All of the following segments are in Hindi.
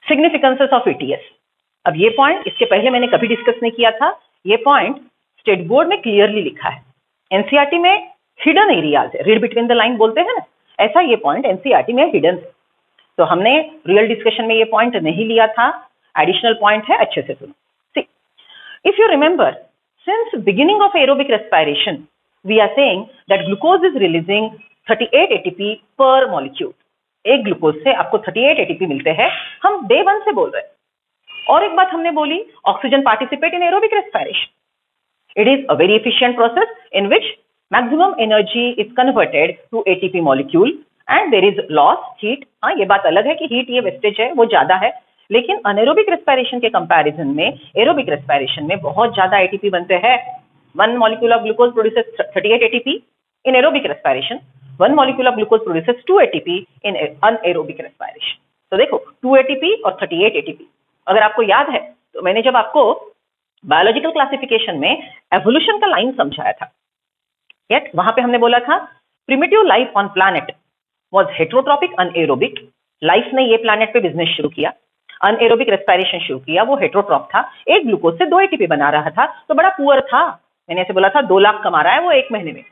Significances of ETS. अब ये पॉइंट इसके पहले मैंने कभी डिस्कस नहीं किया था, ये पॉइंट स्टेट बोर्ड में क्लियरली लिखा है। एनसीईआरटी में हिडन एरियाज है, रीड बिटवीन द लाइन बोलते हैं ना, ऐसा ये पॉइंट एनसीईआरटी में हिडन है। तो हमने रियल डिस्कशन में ये पॉइंट नहीं लिया था, एडिशनल पॉइंट है, अच्छे से सुनो। See, if you remember, since beginning of aerobic respiration we are saying that glucose is releasing 38 ATP per molecule. एक ग्लूकोज से आपको 38 एटीपी मिलते हैं, हम डे 1 से बोल रहे हैं। और एक बात हमने बोली, oxygen participate in aerobic respiration. It is a very efficient process in which maximum energy is converted to ATP molecule and there is loss heat. हाँ, ये बात अलग है कि हीट ये वेस्टेज है, वो ज्यादा है, लेकिन अनएरोबिक रेस्पिरेशन के कंपैरिजन में एरोबिक रेस्पिरेशन में बहुत ज्यादा एटीपी बनते हैं। 1 molecule of glucose produces 38 ATP in aerobic respiration. 1 molecule of glucose produces 2 ATP in anaerobic respiration. तो देखो 2 ATP और 38 ATP। अगर आपको याद है तो मैंने जब आपको बायोलॉजिकल क्लासिफिकेशन में एवोल्यूशन का लाइन समझाया था, यट वहां पे हमने बोला था primitive life on planet was heterotrophic anaerobic. Life ने ये प्लैनेट पे बिजनेस शुरू किया, अनएरोबिक रेस्पिरेशन शुरू किया, वो हेटेरोट्रॉप था, एक ग्लूकोज से 2 एटीपी बना रहा था, तो बड़ा पुअर था। मैंने ऐसे बोला था 2 लाख कमा रहा है वो एक महीने में,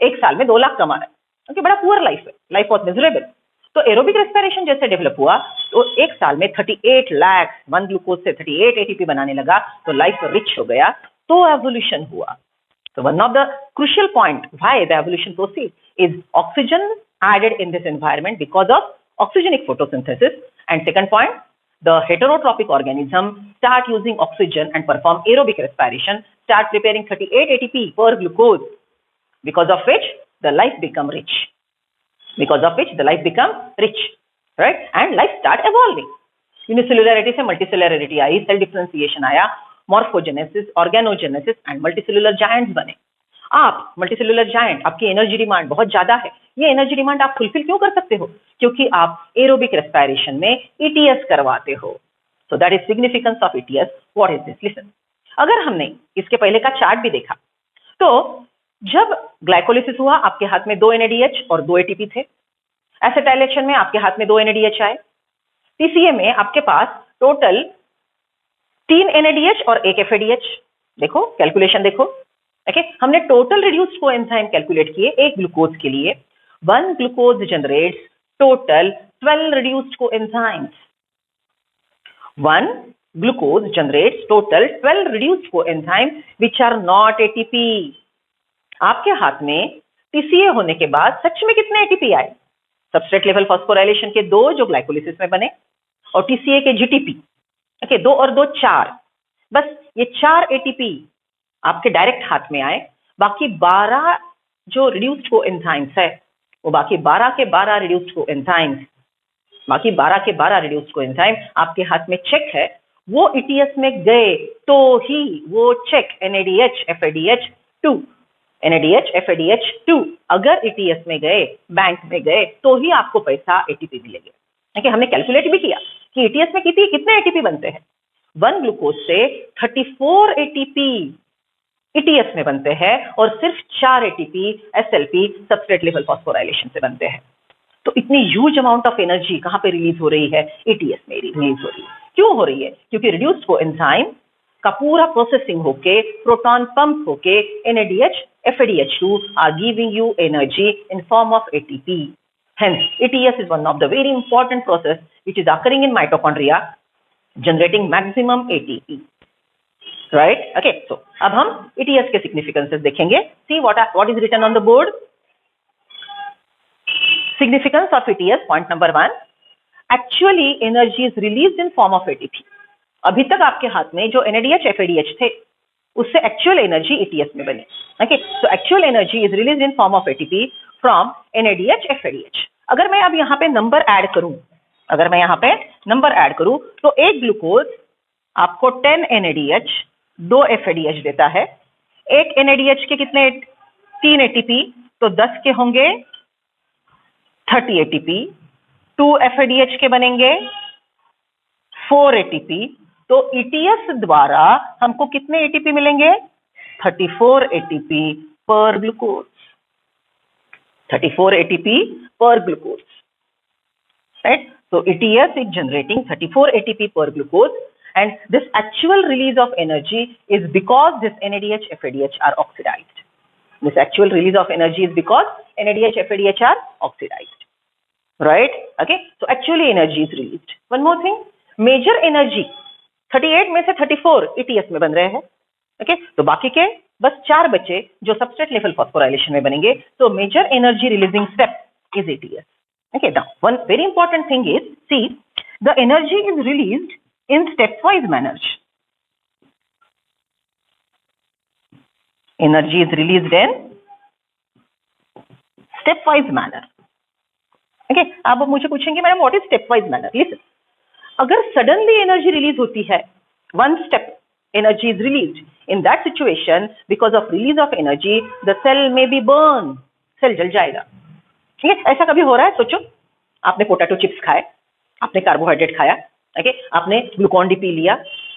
एक साल में 2 लाख कमा रहा है, क्योंकि बड़ा पुअर लाइफ है, लाइफ वॉज मिजरेबल। तो एरोबिक रेस्पिरेशन जैसे डेवलप हुआ तो एक साल में 38 लाख 1 ग्लूकोज से 38 एटीपी बनाने लगा, तो लाइफ रिच हो गया, तो एवोल्यूशन हुआ। So one of the crucial point why the evolution proceeds is oxygen added in this environment because of oxygenic photosynthesis. And second point, the heterotrophic organism start using oxygen and perform aerobic respiration, start preparing 38 ATP per glucose, because of which the life become rich. Because of which the life become rich, right? And life start evolving. Unicellularity से multicellularity आई, cell differentiation आया, morphogenesis, organogenesis and multicellular giants बने। आप मल्टीसेलुलर जायंट, आपकी एनर्जी डिमांड बहुत ज्यादा है, ये एनर्जी डिमांड आप फुलफिल क्यों कर सकते हो? क्योंकि आप एरोबिक रेस्पिरेशन में ईटीएस करवाते हो। So that is significance of ETS. What is this? Listen, अगर हमने इसके पहले का चार्ट भी देखा तो जब ग्लाइकोलिसिस हुआ आपके हाथ में 2 NADH और 2 ATP थे। एसिटाइलेशन में आपके हाथ में 2 NADH आए। टीसीए में आपके पास टोटल 3 NADH और 1 FADH। देखो कैलकुलेशन देखो, ओके, हमने टोटल रिड्यूस्ड कोएंजाइम कैलकुलेट किए एक ग्लूकोज के लिए। 1 glucose generates total 12 reduced coenzymes. 1 glucose generates total 12 reduced coenzymes which are not ATP. आपके हाथ में टीसीए होने के बाद सच में कितने एटीपी आए? सबस्ट्रेट लेवल फॉस्फोराइलेशन के 2 जो ग्लाइकोलिसिस में बने, और टीसीए के जीटीपी, ओके, 2 और 2 4, बस ये 4 एटीपी आपके डायरेक्ट हाथ में आए। बाकी 12 जो रिड्यूस्ड कोएंजाइम्स है, वो बाकी 12 के 12 रिड्यूस्ड कोएंजाइम्स, बाकी 12 के 12 रिड्यूस्ड कोएंजाइम आपके हाथ में चेक है, वो ईटीएस में गए तो ही वो check NADH FADH2 NADH FADH2 अगर ईटीएस में गए, बैंक में गए, तो ही आपको पैसा एटीपी मिलेंगे। देखिए हमने कैलकुलेट भी किया कि ईटीएस में कितने एटीपी बनते हैं। 1 ग्लूकोज से 34 एटीपी ईटीएस में बनते हैं और सिर्फ 4 ATP SLP substrate level phosphorylation से बनते हैं। तो इतनी ह्यूज अमाउंट ऑफ एनर्जी कहां पे रिलीज हो रही है? ईटीएस में रिलीज हो रही है। क्यों हो रही है? क्योंकि रिड्यूस्ड कोएंजाइम का पूरा प्रोसेसिंग होके, प्रोटॉन पंप होके, NADH FADH2 are giving you energy in form of ATP. Hence, ETS is one of the very important process which is occurring in mitochondria, generating maximum ATP. Right? Okay. So, अब हम ETS के significances देखेंगे. See what is written on the board. Significance of ETS, point number 1. Actually, energy is released in form of ATP. अभी तक आपके हाथ में जो NADH FADH थे, उससे एक्चुअल एनर्जी ETS में बनी। Okay, so actual energy is release in form of ATP from NADH FADH। अगर मैं अब यहाँ पे नंबर ऐड करूं, तो एक ग्लूकोज आपको 10 NADH 2 FADH देता है। एक NADH के कितने? 3 ATP, तो 10 के होंगे 30 ATP। 2 FADH के बनेंगे 4 ATP। तो ETS द्वारा हमको कितने ATP मिलेंगे? 34 ATP पर ग्लूकोज। 34 ATP पर glucose, right? So ETS is generating 34 ATP per glucose, and this actual release of energy is because this NADH, FADH are oxidized. This actual release of energy is because NADH, FADH are oxidized, right? Okay, so actually energy is released. One more thing, major energy 38 में से 34 ETS में बन रहे हैं, okay? तो बाकी के बस 4 बचे जो सबस्ट्रेट लेवल फॉस्फोराइलेशन में बनेंगे. So major energy releasing step is ETS. Okay, now one very important thing is, see, the energy is released in stepwise manner. Energy is released in stepwise manner. Okay, अब मुझे पूछेंगे madam what is stepwise manner. Listen, अगर सडनली एनर्जी रिलीज होती है, one step energy is released, in that situation because of release of energy the cell may be burn, cell जल जाएगा. ठीक है, ऐसा कभी हो रहा है? सोचो, आपने पोटैटो चिप्स खाए, आपने कार्बोहाइड्रेट खाया, ओके, आपने ग्लूकॉन डी पी लिया,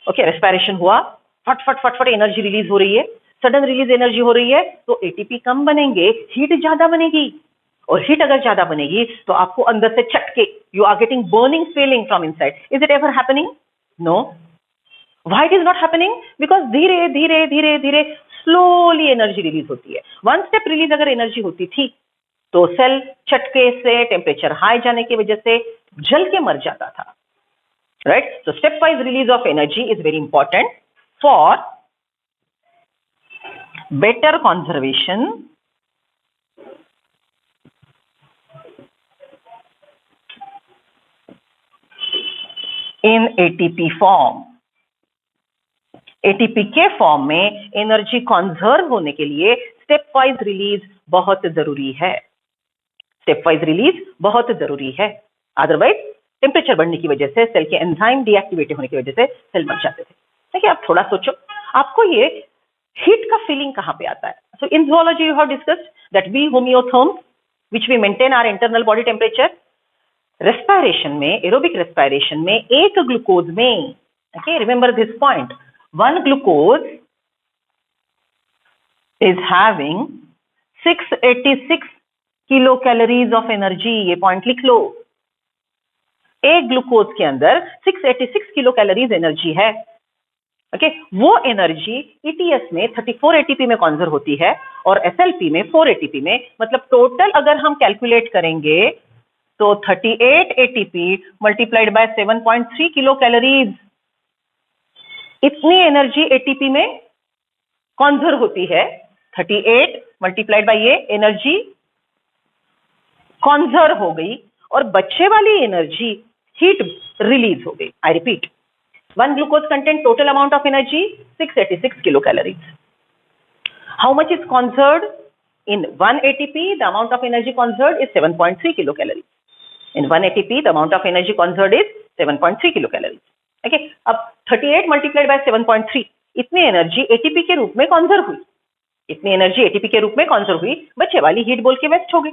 ओके, रेस्पिरेशन हुआ, फट फट फट फट एनर्जी रिलीज हो रही है, सडन रिलीज एनर्जी हो रही है, तो एटीपी कम बनेंगे, हीट ज्यादा बनेगी, और हीट अगर ज्यादा बनेगी तो आपको अंदर से चटके, you are getting burning feeling from inside. Is it ever happening? No. Why it is not happening? Because धीरे धीरे धीरे धीरे स्लोली एनर्जी रिलीज होती है. वन स्टेप रिलीज अगर एनर्जी होती थी तो सेल चटके से, टेम्परेचर हाई जाने की वजह से जल के मर जाता था, right? So step wise release of energy is very important for better conservation in ATP form. ATP के फॉर्म में एनर्जी कंजर्व होने के लिए स्टेप वाइज रिलीज बहुत जरूरी है. स्टेप वाइज रिलीज बहुत जरूरी है, अदरवाइज टेम्परेचर बढ़ने की वजह से, सेल के एंजाइम डीएक्टिवेट होने की वजह से सेल मर जाते थे. देखिए, आप थोड़ा सोचो, आपको ये हीट का फीलिंग कहां पे आता है? So in zoology you have discussed that we homeotherms which we maintain our internal body temperature. Respiration में, एरोबिक रेस्पिरेशन में, एक ग्लूकोज में, okay, remember this point, one glucose is having 686 kilo calories of energy. ये पॉइंट लिख लो. एक ग्लूकोज के अंदर 686 किलो कैलोरीज एनर्जी है, ओके. वो एनर्जी ईटीएस में 34 एटीपी में कॉन्जर्व होती है और एसएलपी में 4 एटीपी में. मतलब टोटल अगर हम कैलकुलेट करेंगे तो 38 ATP multiplied by 7.3 kilo calories, इतनी एनर्जी एटीपी में कॉन्जर्व होती है. 38 मल्टीप्लाइड बाय ये एनर्जी कॉन्जर्व हो गई और बच्चे वाली एनर्जी हीट रिलीज हो गई. I repeat, one glucose content total amount of energy 686 kilo calories. How much is conserved in 1 ATP? The amount of energy conserved is 7.3 kilocalories. In 1 ATP, the amount of energy conserved is 7.3 kilocalories. Okay, अब 38 multiplied by 7.3, इतनी एनर्जी एटीपी के रूप में कॉन्जर्व हुई, इतनी एनर्जी एटीपी के रूप में कॉन्जर्व हुई, बच्चे वाली हीट बोल के वेस्ट हो गई.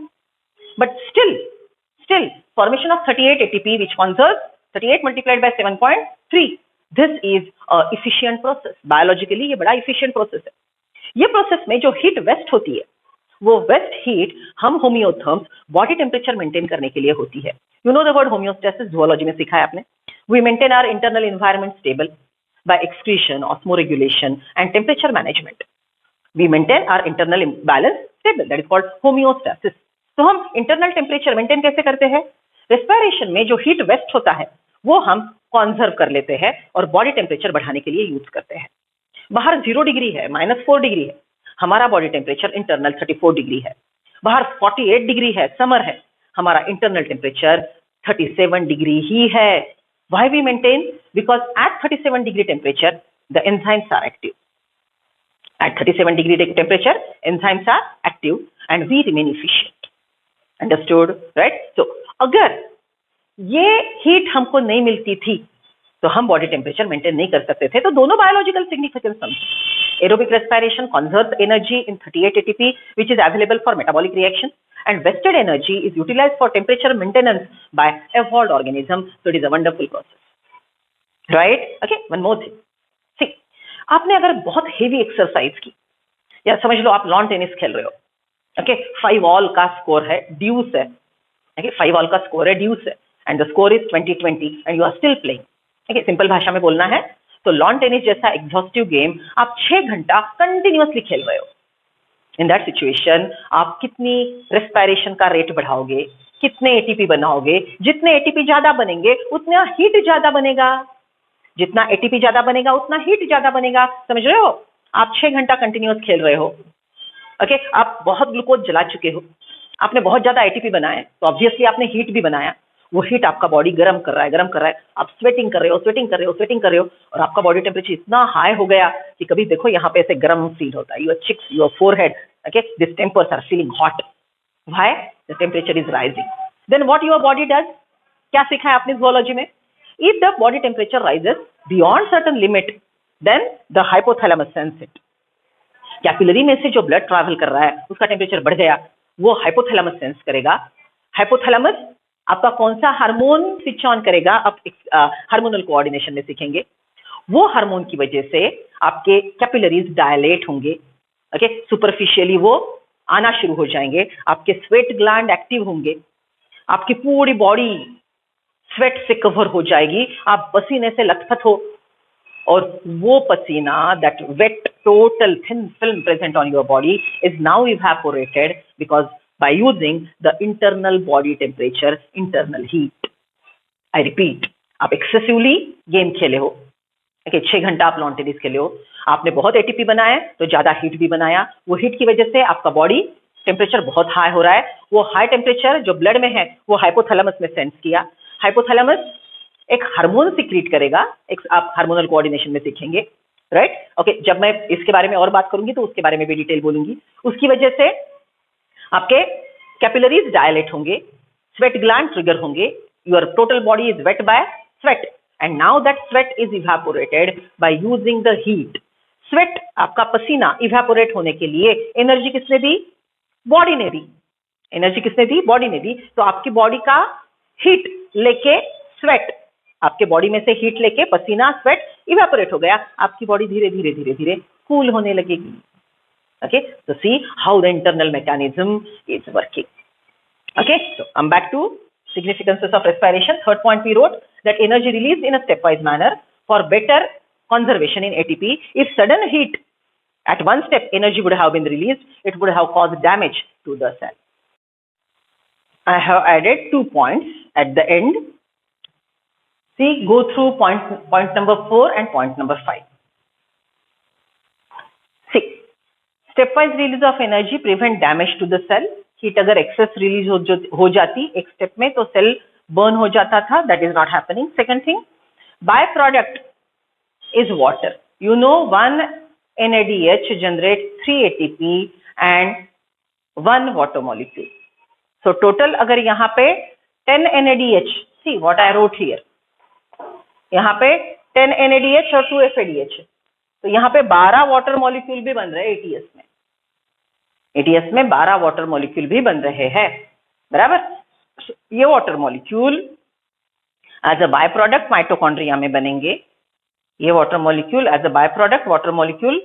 But still formation of 38 ATP which conserve 38 multiplied by 7.3, this is efficient process. Biologically ये बड़ा इफिशिएंट प्रोसेस है. ये प्रोसेस में जो हीट वेस्ट होती है, वो वेस्ट हीट हम होमियोथर्म्स बॉडी टेम्परेचर मेंटेन करने के लिए होती है. You know the word homeostasis, zoology में सीखा है आपने. We maintain our internal environment stable by excretion, osmoregulation and temperature management. We maintain our internal balance stable, that is called homeostasis. तो हम इंटरनल टेम्परेचर मेंटेन कैसे करते हैं? रेस्पिरेशन में जो हीट वेस्ट होता है वो हम कॉन्जर्व कर लेते हैं और बॉडी टेम्परेचर बढ़ाने के लिए यूज करते हैं. बाहर 0 डिग्री है, -4 डिग्री है, हमारा बॉडी टेम्परेचर इंटरनल 34 डिग्री है. बाहर 48 डिग्री है, समर है, हमारा इंटरनल टेम्परेचर 37 डिग्री ही है. Why we maintain? Because at 37 degree temperature the enzymes are active. At 37 degree temperature enzymes are active and we remain efficient. Understood, right? So अगर ये हीट हमको नहीं मिलती थी तो हम बॉडी टेम्परेचर मेंटेन नहीं कर सकते थे. तो दोनों बायोलॉजिकल सिग्निफिकेंस समझो. Aerobic respiration conserves energy in 38 ATP which is available for metabolic reaction, and wasted energy is utilized for temperature maintenance by evolved organism. So it is a wonderful process, right? Okay, one more thing. See, आपने अगर बहुत हेवी एक्सरसाइज की, या समझ लो आप लॉन टेनिस खेल रहे हो, ओके, 5 ऑल का स्कोर है, ड्यूस है, ओके, 5 ऑल का स्कोर है, ड्यूस है, and the score is 20-20 and you are still playing. ठीक है, सिंपल भाषा में बोलना है तो लॉन टेनिस जैसा एग्जॉस्टिव गेम आप 6 घंटा कंटिन्यूअसली खेल रहे हो. इन दैट सिचुएशन आप कितनी रेस्पिरेशन का रेट बढ़ाओगे, कितने एटीपी बनाओगे. जितने एटीपी ज्यादा बनेंगे उतना हीट ज्यादा बनेगा, जितना एटीपी ज्यादा बनेगा उतना हीट ज्यादा बनेगा. समझ रहे हो? आप 6 घंटा कंटिन्यूअस खेल रहे हो. ओके, आप बहुत ग्लूकोज जला चुके हो, आपने बहुत ज्यादा एटीपी बनाए तो ऑब्वियसली आपने हीट भी बनाया. वो हीट आपका बॉडी गर्म कर रहा है. आप स्वेटिंग कर रहे हो और आपका बॉडी टेम्परेचर इतना हाई हो गया कि कभी देखो यहाँ पे ऐसे गर्म फील होता है. Your cheeks, your forehead, okay, this temples are feeling hot. Why? The temperature is rising. Then what your body does? क्या सीखा है आपने ज़ूलॉजी में? If the body temperature rises beyond certain limit then the hypothalamus sense it. Capillary में से जो ब्लड ट्रैवल कर रहा है उसका टेम्परेचर बढ़ गया, वो हाइपोथैलेमस सेंस करेगा. हाइपोथैलेमस आपका कौन सा हार्मोन स्विच ऑन करेगा, आप हार्मोनल कोऑर्डिनेशन में सीखेंगे. वो हार्मोन की वजह से आपके कैपिलरीज डायलेट होंगे. ओके, सुपरफिशियली वो आना शुरू हो जाएंगे. आपके स्वेट ग्लैंड एक्टिव होंगे, आपकी पूरी बॉडी स्वेट से कवर हो जाएगी, आप पसीने से लथपथ हो. और वो पसीना, that wait total thin film present on your body is now evaporated because by using the internal body temperature, internal heat. I repeat, आप एक्सेसिवली गेम खेले हो. ओके, 6 घंटा आप लॉन टेनिस खेले हो, आपने बहुत एटीपी बनाया तो ज्यादा हीट भी बनाया. वो हीट की वजह से आपका बॉडी टेम्परेचर बहुत हाई हो रहा है. वो हाई टेम्परेचर जो ब्लड में है वो हाइपोथैलेमस में सेंस किया. हाइपोथैलेमस एक हार्मोन सिक्रीट करेगा. एक आप हार्मोनल कोऑर्डिनेशन में सीखेंगे, राइट? ओके, जब मैं इसके बारे में और बात करूंगी तो उसके बारे में भी डिटेल बोलूंगी. उसकी वजह से आपके कैपिलरीज डायलेट होंगे, स्वेट ग्लैंड ट्रिगर होंगे, your total body is weight by sweat and now that sweat is evaporated by using the heat. Sweat, आपका पसीना इवेपोरेट होने के लिए एनर्जी किसने दी? बॉडी ने दी. एनर्जी किसने दी? बॉडी ने दी. तो आपकी बॉडी का हीट लेके स्वेट, आपके बॉडी में से हीट लेके पसीना, स्वेट इवेपोरेट हो गया. आपकी बॉडी धीरे धीरे धीरे धीरे कूल होने लगेगी. Okay, so see how the internal mechanism is working. Okay, so I'm back to significances of respiration. Third point we wrote that energy released in a stepwise manner for better conservation in ATP. If sudden heat at one step energy would have been released, it would have caused damage to the cell. I have added 2 points at the end. See, go through point number 4 and point number 5. See, stepwise release of energy prevent damage to the cell. Heat अगर एक्सेस रिलीज हो जाती एक स्टेप में तो सेल बर्न हो जाता था. That is not happening. Second thing, by product is water. You know 1 NADH generate 3 ATP and 1 water molecule. So total अगर यहाँ पे 10 NADH, see what I wrote here, यहाँ पे 10 NADH और 2 FADH, तो यहाँ पे 12 वाटर मॉलिक्यूल भी बन रहे हैं एटीएस में. एटीएस में 12 वाटर मॉलिक्यूल भी बन रहे हैं, बराबर. ये water molecule as a by product mitochondria में बनेंगे. ये water molecule as a by product water molecule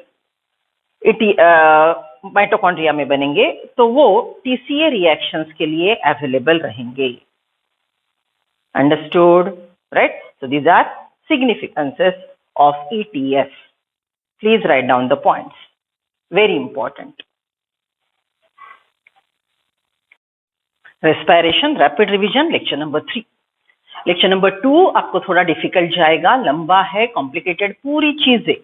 mitochondria में बनेंगे. तो वो टीसीए रिएक्शंस के लिए अवेलेबल रहेंगे. Understood, right? So these are significances of ETS. Please write down the points. Very important. Respiration, rapid revision, lecture number 3. Lecture number 2 आपको थोड़ा डिफिकल्ट जाएगा, लंबा है, कॉम्प्लिकेटेड पूरी चीजें.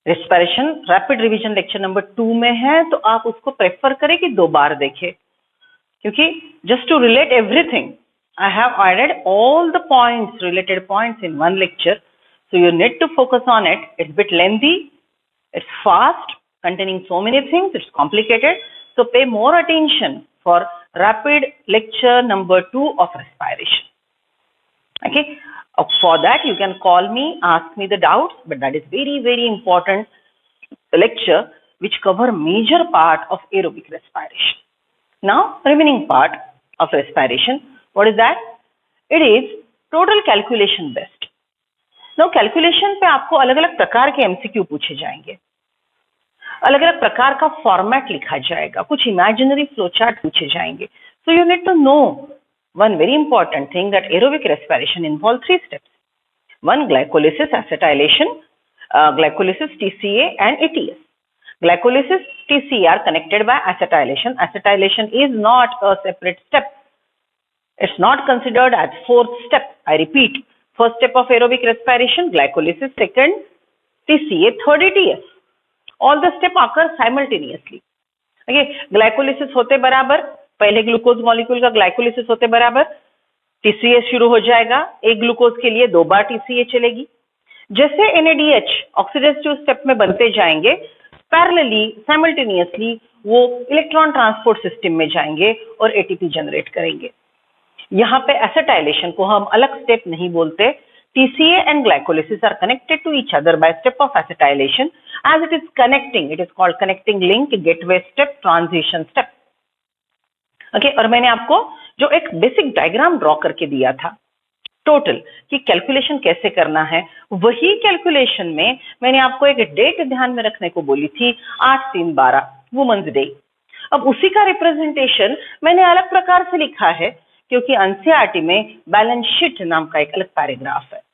Respiration rapid revision lecture number 2 में है, तो आप उसको प्रेफर करें कि 2 बार देखें, क्योंकि just to relate everything I have added all the points, related points in one lecture. So you need to focus on it. It's a bit lengthy, it's fast, containing so many things, it's complicated. So pay more attention for rapid lecture number 2 of respiration. Okay. For that you can call me, ask me the doubts, but that is very, very important lecture which cover major part of aerobic respiration. Now, remaining part of respiration, what is that? It is total calculation based. Now, calculation पे आपको अलग-अलग प्रकार के MCQ पूछे जाएंगे, अलग-अलग प्रकार का फॉर्मेट लिखा जाएगा, कुछ इमेजिनरी फ्लो चार्ट पूछे जाएंगे. So you need to know one very important thing, that aerobic respiration involves 3 steps. One, glycolysis, acetylation, glycolysis, TCA and ATS. Glycolysis, TCA are connected by acetylation. Acetylation is not a separate step. It's not considered as 4th step. I repeat, first step of aerobic respiration, glycolysis, second TCA, third ATS. All the step occur simultaneously. Okay, glycolysis होते बराबर पहले ग्लूकोज मॉलिक्यूल का ग्लाइकोलिसिस होते बराबर टीसीए शुरू हो जाएगा, एक ग्लूकोज के लिए 2 बार टीसीए चलेगी। जैसे NADH ऑक्सीडेटिव स्टेप में बनते जाएंगे, पैरेलली साइमल्टेनियसली वो इलेक्ट्रॉन ट्रांसपोर्ट सिस्टम में जाएंगे और एटीपी जनरेट करेंगे। यहाँ पे एसिटाइलेशन को हम अलग स्टेप नहीं बोलते। TCA and glycolysis are connected to each other by step of acetylation. As it is connecting, it is called connecting link, gateway step, transition step. Okay, और मैंने आपको जो एक बेसिक डायग्राम ड्रॉ करके दिया था टोटल कि कैलकुलेशन कैसे करना है, वही कैलकुलेशन में मैंने आपको एक डेट ध्यान में रखने को बोली थी, 8/3/12 वुमेन्स डे। अब उसी का रिप्रेजेंटेशन मैंने अलग प्रकार से लिखा है क्योंकि एनसीईआरटी में बैलेंस शीट नाम का एक अलग पैराग्राफ है।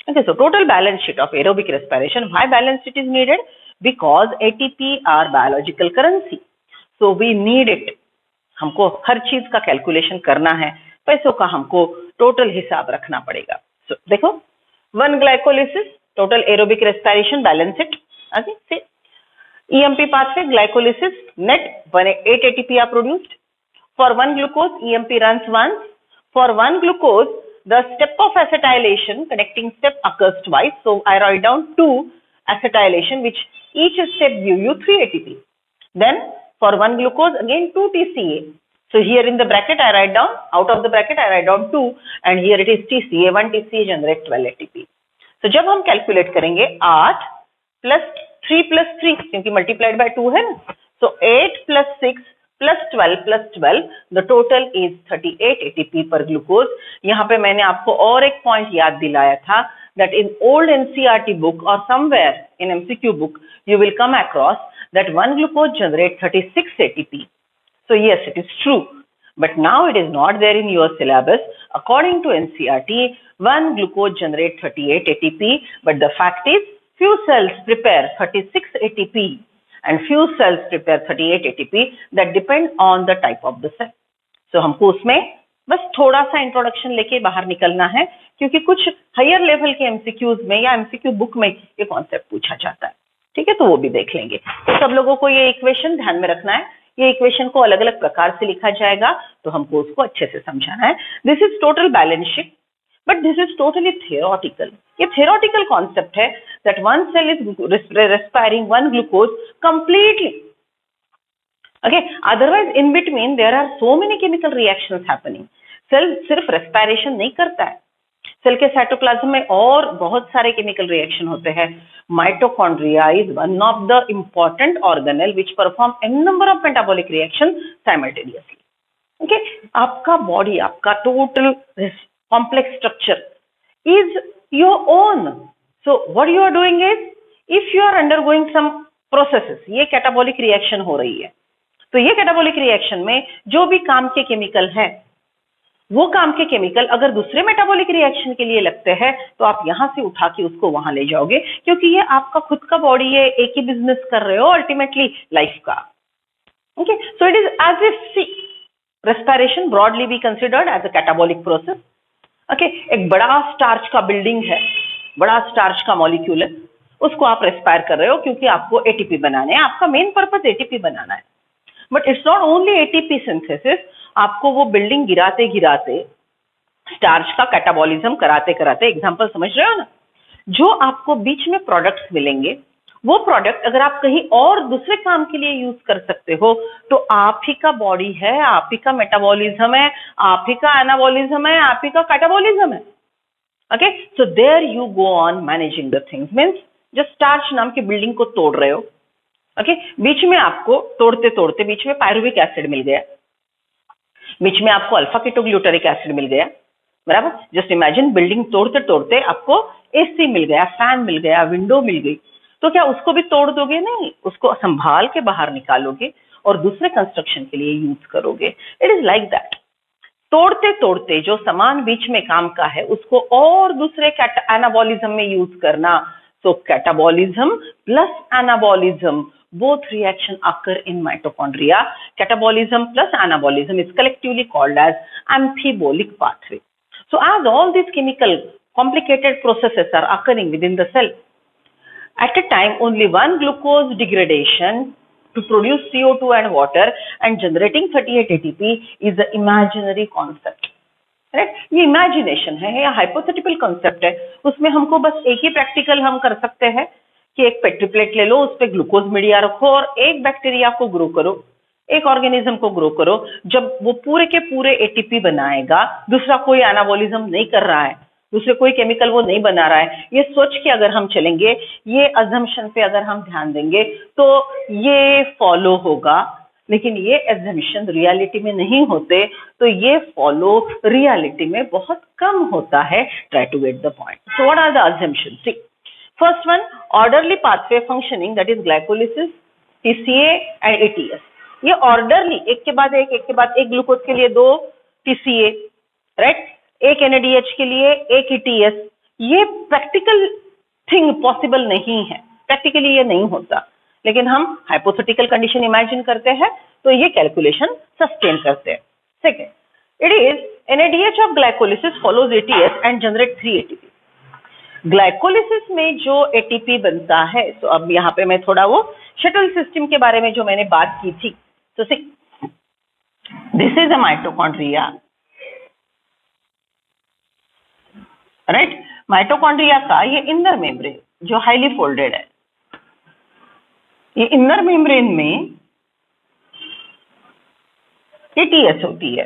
Okay, so total balance sheet of aerobic respiration. Why balance sheet is needed? Because ATP are biological currency. So we need it. हमको हर चीज का कैलकुलेशन करना है, पैसों का हमको टोटल हिसाब रखना पड़ेगा। So देखो, 1 glycolysis, total aerobic respiration, balance it. Okay, see, EMP pathway, glycolysis, net 8 ATP are produced. For 1 glucose, EMP runs once. For 1 glucose, the step of acetylation, connecting step, occurs twice. So I write down 2 acetylation, which each step give you 3 ATP. Then for 1 glucose, again 2 TCA. So here in the bracket I write down, out of the bracket I write down 2, and here it is TCA. 1 TCA generate 12 ATP. So जब हम कैलकुलेट करेंगे 8 plus 3 plus 3, क्योंकि multiplied by 2 है ना, so 8 plus 6 plus 12, the total is 38 ATP per glucose. यहाँ पे मैंने आपको और एक पॉइंट याद दिलाया था, that in old NCERT book or somewhere in MCQ book you will come across that 1 glucose generate 36 ATP. So yes, it is true, but now it is not there in your syllabus. According to NCERT, 1 glucose generate 38 ATP, but the fact is few cells prepare 36 ATP. And few cells prepare 38 ATP. That depend on the type of the cell. So हमको उसमें बस थोड़ा सा इंट्रोडक्शन लेके बाहर निकलना है, क्योंकि कुछ हायर लेवल के एमसीक्यूज में या एमसीक्यू बुक में ये कॉन्सेप्ट पूछा जाता है। ठीक है, तो वो भी देख लेंगे। तो सब लोगों को ये इक्वेशन ध्यान में रखना है। ये इक्वेशन को अलग अलग प्रकार से लिखा जाएगा, तो हमको उसको अच्छे से समझाना है। This is total balance sheet, but this is totally theoretical. ये थियोरेटिकल कॉन्सेप्ट है that one cell is respiring 1 glucose completely. Okay, otherwise in between there are so many chemical reactions happening. Cell सिर्फ रेस्पिरेशन नहीं करता है, सेल के साइटोप्लाज्म में और बहुत सारे केमिकल रिएक्शन होते हैं। Mitochondria is one of the important organelle which perform an number of metabolic reaction simultaneously. Okay, आपका बॉडी, आपका total complex structure is your own. So what you are doing is, if you are undergoing some processes, ये कैटाबॉलिक रिएक्शन हो रही है, तो ये कैटाबॉलिक रिएक्शन में जो भी काम के केमिकल हैं, वो काम के केमिकल अगर दूसरे मेटाबॉलिक रिएक्शन के लिए लगते हैं, तो आप यहां से उठा के उसको वहां ले जाओगे, क्योंकि ये आपका खुद का बॉडी है, एक ही बिजनेस कर रहे हो अल्टीमेटली लाइफ का। Okay, so it is as if respiration broadly be considered as a catabolic process. Okay, एक बड़ा स्टार्च का बिल्डिंग है, बड़ा स्टार्च का मॉलिक्यूल है, उसको आप रेस्पायर कर रहे हो क्योंकि आपको एटीपी बनाने हैं, आपका मेन पर्पस एटीपी बनाना है। But it's not only ATP synthesis, आपको वो बिल्डिंग गिराते गिराते स्टार्च का कैटाबॉलिज्म कराते कराते, एग्जांपल समझ रहे हो ना, जो आपको बीच में प्रोडक्ट्स मिलेंगे, वो प्रोडक्ट अगर आप कहीं और दूसरे काम के लिए यूज कर सकते हो, तो आप ही का बॉडी है, आप ही का मेटाबॉलिज्म है, आप ही का एनाबॉलिज्म है, आप ही का कैटाबॉलिज्म है। Okay, so there you go on managing the things, means जो स्टार्च नाम की बिल्डिंग को तोड़ रहे हो, ओके, बीच में आपको तोड़ते तोड़ते बीच में पायरुविक एसिड मिल गया, बीच में आपको अल्फा कीटोग्लूटारिक एसिड मिल गया, बराबर। जस्ट इमेजिन बिल्डिंग तोड़ते तोड़ते आपको एसी मिल गया, फैन मिल गया, विंडो मिल गई, तो क्या उसको भी तोड़ दोगे? नहीं, उसको संभाल के बाहर निकालोगे और दूसरे कंस्ट्रक्शन के लिए यूज करोगे। It is like that. तोड़ते तोड़ते जो सामान बीच में काम का है उसको और दूसरे एनाबॉलिज्म में यूज करना. So catabolism plus anabolism, both reaction occur in mitochondria. Catabolism plus anabolism is collectively called as amphibolic pathway. So as all these chemical complicated processes are occurring within the cell, at a time only one glucose degradation to produce CO2 and water and generating 38 ATP is an imaginary concept. Right? ये इमेजिनेशन है या हाइपोथेटिकल कॉन्सेप्ट है. उसमें हमको बस एक ही प्रैक्टिकल हम कर सकते हैं कि एक पेट्री प्लेट ले लो, उस पर ग्लूकोज मीडिया रखो और एक बैक्टीरिया को ग्रो करो, एक ऑर्गेनिज्म को ग्रो करो. जब वो पूरे के पूरे एटीपी बनाएगा, दूसरा कोई एनाबॉलिज्म नहीं कर रहा है, दूसरे कोई केमिकल वो नहीं बना रहा है, ये सोच के अगर हम चलेंगे, ये अजम्पशन पे अगर हम ध्यान देंगे तो ये फॉलो होगा. लेकिन ये एजम्पशन रियलिटी में नहीं होते, तो ये फॉलो रियलिटी में बहुत कम होता है. Try to get the point. So what are the assumptions? See, first one, orderly pathway functioning, that is glycolysis, TCA and ATS. ये ऑर्डरली एक के बाद एक ग्लूकोज के लिए 2 टीसीए, राइट, एक एनएडीएच के लिए एक ईटीएस. ये प्रैक्टिकल थिंग पॉसिबल नहीं है, प्रैक्टिकली ये नहीं होता. लेकिन हम हाइपोथेटिकल कंडीशन इमेजिन करते हैं तो ये कैलकुलेशन सस्टेन करते हैं. Second, it is NADH of glycolysis follows ATS and generate 3 ATP. Glycolysis में जो ATP बनता है, तो अब यहाँ पे मैं थोड़ा वो शटल सिस्टम के बारे में जो मैंने बात की थी, तो this is a mitochondria, right. Mitochondria का ये इनर मेम्ब्रेन जो हाईली फोल्डेड है, ये इनर मेम्ब्रेन में ATS होती है,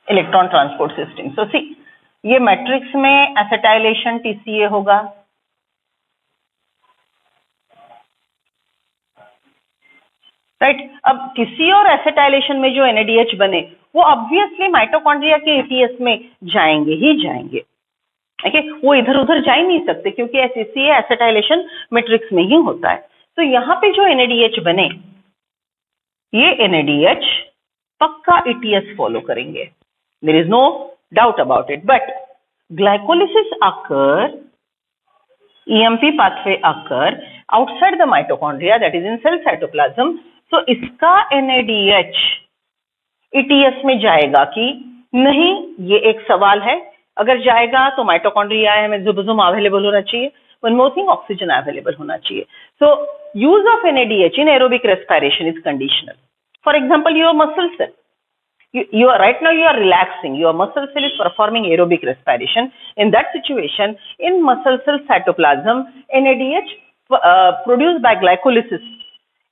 इलेक्ट्रॉन ट्रांसपोर्ट सिस्टम. सो सी, ये मैट्रिक्स में एसिटाइलेशन TCA होगा, राइट. अब TCA और एसिटाइलेशन में जो NADH बने वो ऑब्वियसली माइटोकॉन्ड्रिया के ATS में जाएंगे ही जाएंगे. ओके, वो इधर उधर जा ही नहीं सकते क्योंकि TCA एसिटाइलेशन मैट्रिक्स में ही होता है. तो यहाँ पे जो NADH बने, ये NADH पक्का ETS फॉलो करेंगे. There is no doubt about it. But glycolysis occur, EMP pathway occur outside the mitochondria, that is in cell cytoplasm. So इसका NADH ETS में जाएगा कि नहीं, ये एक सवाल है. अगर जाएगा तो माइटोकॉन्ड्रिया में जुबजुम अवेलेबल होना चाहिए. One more thing, oxygen available होना चाहिए. So use of NADH in aerobic respiration is conditional. For example, your muscle cell, you are right now you are relaxing, your muscle cell is performing aerobic respiration. In that situation, in muscle cell cytoplasm, NADH produced by glycolysis,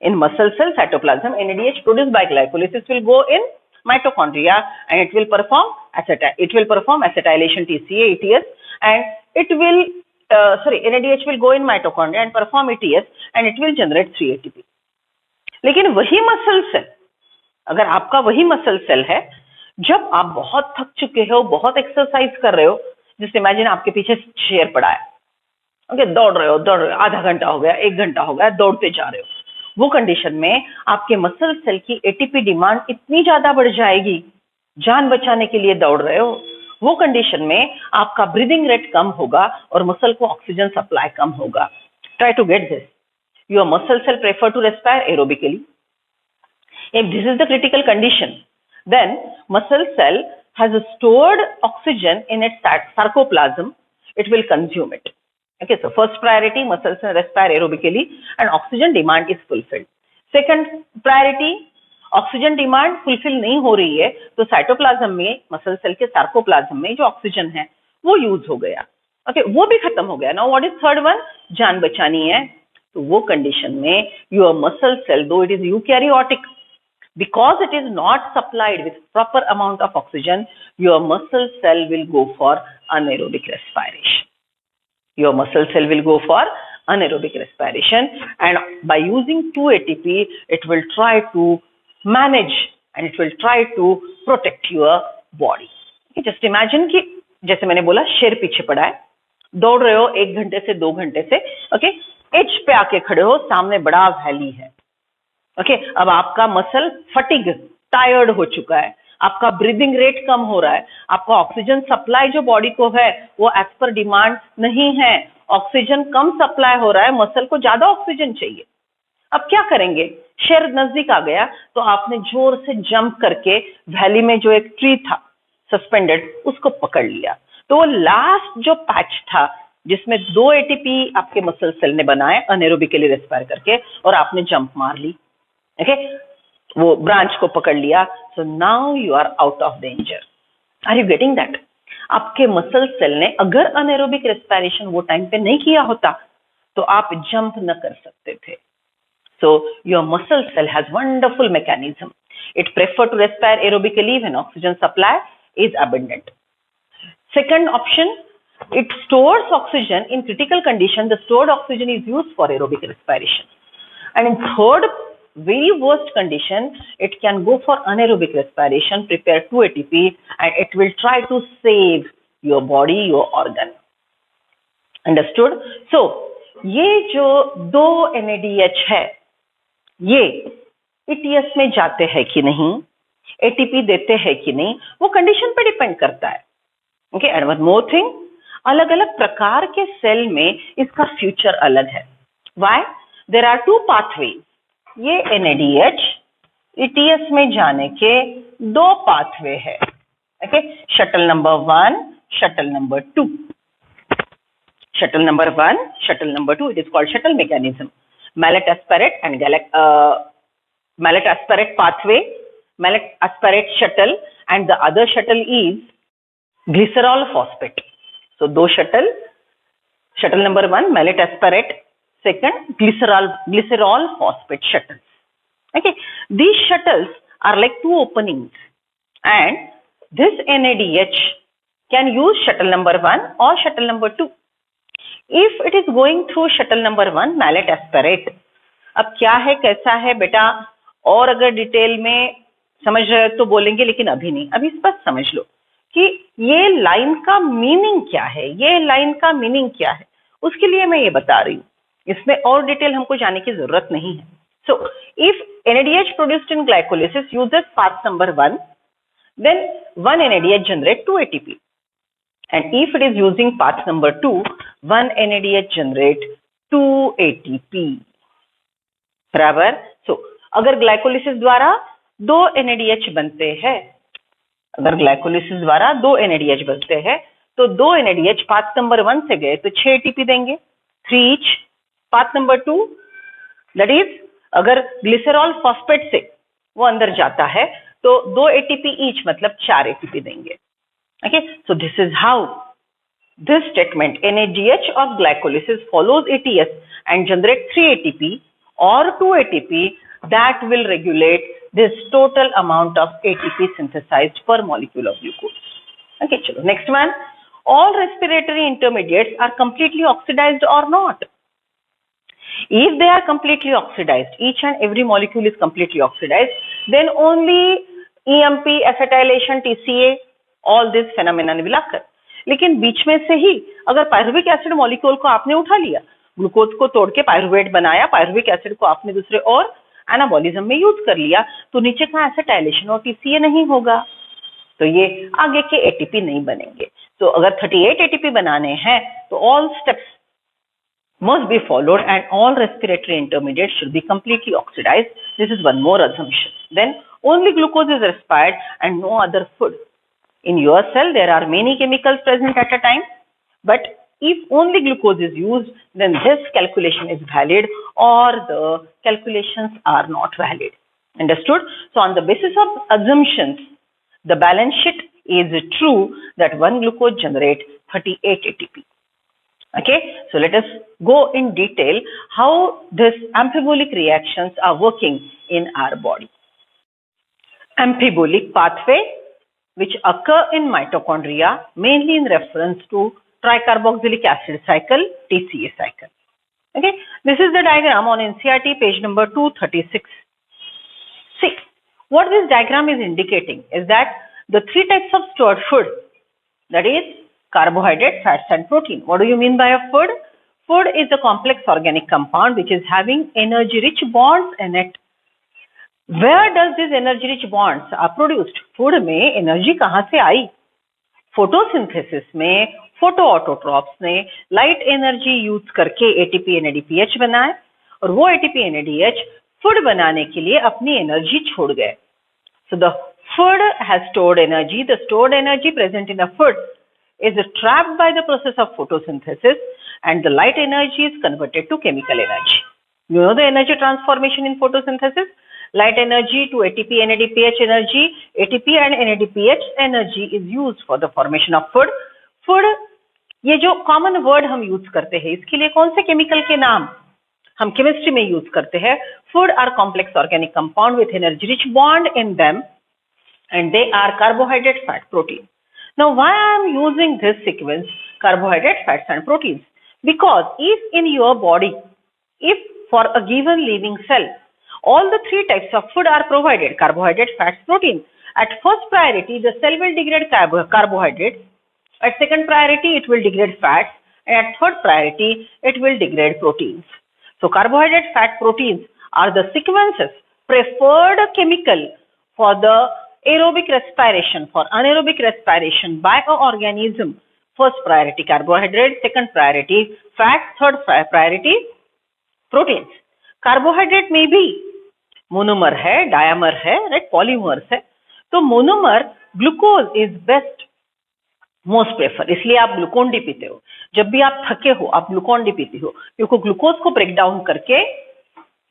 in muscle cell cytoplasm, NADH produced by glycolysis will go in mitochondria and it will perform acetylation TCA ETS, and it will NADH will go in mitochondria and perform ETS and it will generate 3 ATP. लेकिन वही मसल सेल, अगर आपका वही मसल सेल है, जब आप बहुत थक चुके हो, बहुत एक्सरसाइज कर रहे हो, जस्ट इमेजिन आपके पीछे शेर पड़ा है, ओके, दौड़ रहे हो, आधा घंटा हो गया, 1 घंटा हो गया, दौड़ते जा रहे हो. वो कंडीशन में आपके मसल सेल की ATP डिमांड इतनी ज्यादा बढ़ जाएगी, जान बचाने के लिए दौड़ रहे हो. वो कंडीशन में आपका ब्रीदिंग रेट कम होगा और मसल को ऑक्सीजन सप्लाई कम होगा. Try to get this. Your muscle cell prefer to respire aerobically. If this is the critical condition, then muscle cell has stored oxygen in its sarcoplasm. It will consume it. Okay, so first priority, muscle cell respire aerobically and oxygen demand is fulfilled. Second priority, oxygen demand fulfil नहीं हो रही है, तो साइटोप्लाज्म में, मसल सेल के सार्कोप्लाज्म में जो ऑक्सीजन है वो यूज हो गया. ओके, वो भी खत्म हो गया. Now what is third one? जान बचानी है. तो वो कंडीशन में योर मसल सेल, दो it is eukaryotic, because it is not supplied with proper amount of oxygen, your muscle cell will go for anaerobic respiration. Your muscle cell will go for anaerobic respiration, and by using 2 ATP, it will try to manage and it will try to protect your body. Okay, just imagine कि जैसे मैंने बोला, शेर पीछे पड़ा है, दौड़ रहे हो 1 घंटे से 2 घंटे से, ओके, एज पे आके खड़े हो, सामने बड़ा वैली है. ओके, अब आपका मसल फटिग, टायर्ड हो चुका है, आपका ब्रीदिंग रेट कम हो रहा है, आपका ऑक्सीजन सप्लाई जो बॉडी को है वो एज पर डिमांड नहीं है, ऑक्सीजन कम सप्लाई हो रहा है, मसल को ज्यादा ऑक्सीजन चाहिए। अब क्या करेंगे, शेर नजदीक आ गया तो आपने जोर से जंप करके वैली में जो एक ट्री था सस्पेंडेड उसको पकड़ लिया, तो वो लास्ट जो पैच था जिसमें 2 एटीपी आपके मसल सेल ने बनाए अनेरोबिकली रेस्पायर करके और आपने जंप मार ली, ओके, वो ब्रांच को पकड़ लिया, so now you are out of danger. Are you getting that? आपके मसल सेल ने अगर अनेरोबिक रेस्पिरेशन वो टाइम पे नहीं किया होता तो आप जंप न कर सकते थे। So your muscle cell has wonderful mechanism. It prefer to respire aerobically when oxygen supply is abundant. Second option, it stores oxygen in critical condition. The stored oxygen is used for aerobic respiration. And in third, very worst condition, it can go for anaerobic respiration, prepare 2 ATP, and it will try to save your body, your organ. Understood? So ये जो 2 NADH है ये ईटीएस में जाते हैं कि नहीं, एटीपी देते हैं कि नहीं, वो कंडीशन पे डिपेंड करता है। Okay, and one more thing, अलग अलग प्रकार के सेल में इसका फ्यूचर अलग है। व्हाई? There are 2 pathways. ये एनएडीएच ईटीएस में जाने के 2 पाथवे है। Okay, shuttle number 1, shuttle number 2। Shuttle number 1, shuttle number 2, it is called shuttle mechanism. Mallet asparate and mallet asparate pathway, mallet asparate shuttle, and the other shuttle is glycerol phosphate. So दो shuttle number 1 mallet asparate, second glycerol phosphate shuttles. Okay, these shuttles are like 2 openings, and this NADH can use shuttle number 1 or shuttle number 2. If it is going through shuttle number 1 mallet asparate, अब क्या है कैसा है बेटा, और अगर डिटेल में समझ रहे तो बोलेंगे, लेकिन अभी नहीं, अभी बस समझ लो कि ये लाइन का मीनिंग क्या है, ये लाइन का मीनिंग क्या है, उसके लिए मैं ये बता रही हूँ, इसमें और डिटेल हमको जाने की जरूरत नहीं है। So if NADH produced in glycolysis uses path number 1, then 1 NADH generate 2 ATP. And if it is using path number 2, 1 NADH generate 2 ATP. बराबर? So अगर ग्लाइकोलिसिस द्वारा 2 NADH बनते हैं, अगर ग्लाइकोलिसिस द्वारा 2 NADH बनते हैं तो 2 NADH पाथ नंबर 1 से गए तो 6 ATP देंगे, 3 each. Path number 2 that is अगर ग्लिसरॉल फॉस्फेट से वो अंदर जाता है तो 2 ATP each मतलब 4 ATP देंगे। Okay, so this is how this statement NADH of glycolysis follows ATS and generate 3 ATP or 2 ATP that will regulate this total amount of ATP synthesized per molecule of glucose. Okay, chalo, next one. All respiratory intermediates are completely oxidized or not? If they are completely oxidized, each and every molecule is completely oxidized, then only EMP, acetylation, TCA, all this phenomenon will occur. लेकिन बीच में से ही अगर पायरुविक एसिड मॉलिक्यूल को आपने उठा लिया, ग्लूकोज को तोड़ के पायरुवेट बनाया, पायरुविक एसिड को आपने दूसरे और एनाबॉलिज्म में यूज कर लिया, तो नीचे का एसिटाइलेशन और टीसीए नहीं होगा, तो ये आगे के एटीपी नहीं बनेंगे। तो अगर 38 एटीपी बनाने हैं तो all steps must be followed and all respiratory intermediates should be completely oxidized. This is one more assumption. Then only glucose is respired and no other food. In your cell there are many chemicals present at a time, but if only glucose is used, then this calculation is valid or the calculations are not valid. Understood? So on the basis of assumptions, the balance sheet is true that one glucose generates 38 ATP. Okay, so let us go in detail how these amphibolic reactions are working in our body. Amphibolic pathway which occur in mitochondria mainly in reference to tricarboxylic acid cycle, TCA cycle. Okay, this is the diagram on NCERT page number 236. See, what this diagram is indicating is that the 3 types of stored food, that is carbohydrate, fats and protein. What do you mean by a food? Food is a complex organic compound which is having energy rich bonds in it. Where does this energy rich bonds are produced? Food में एनर्जी कहाँ से आई? फोटोसिंथेसिस में फोटो ऑटोट्रॉप्स ने लाइट एनर्जी यूज करके एटीपी एनएडीपीएच बनाए और वो एटीपी एनएडीएच फूड बनाने के लिए अपनी एनर्जी छोड़ गए. So the food has stored energy. The stored energy present in the food is trapped by the process of photosynthesis, and the light energy is converted to chemical energy. You know the energy transformation in photosynthesis? Light energy to ATP NADPH energy. ATP and NADPH energy is used for the formation of food. Food, ये जो कॉमन वर्ड हम यूज करते हैं, इसके लिए कौन से केमिकल के नाम हम केमिस्ट्री में यूज करते हैं? Food are complex organic compound with energy rich bond in them and they are carbohydrate, fat, protein. Now why I am using this sequence, carbohydrate, fats and proteins? Because if in your body, if for a given living cell, all the three types of food are provided, carbohydrate, fats, protein, at first priority the cell will degrade carbohydrate, at second priority it will degrade fats, and at third priority it will degrade proteins. So carbohydrate, fat, proteins are the sequences preferred chemical for the aerobic respiration, for anaerobic respiration by an organism. First priority carbohydrate, second priority fat, third priority proteins. Carbohydrate में भी मोनोमर है, डायमर है, राइट, पॉलीमर्स है. तो monomer glucose is best most prefer, इसलिए आप ग्लूकोन डी पीते हो. जब भी आप थके हो आप ग्लूकोन डी पीते हो, क्योंकि ग्लूकोज को ब्रेक डाउन करके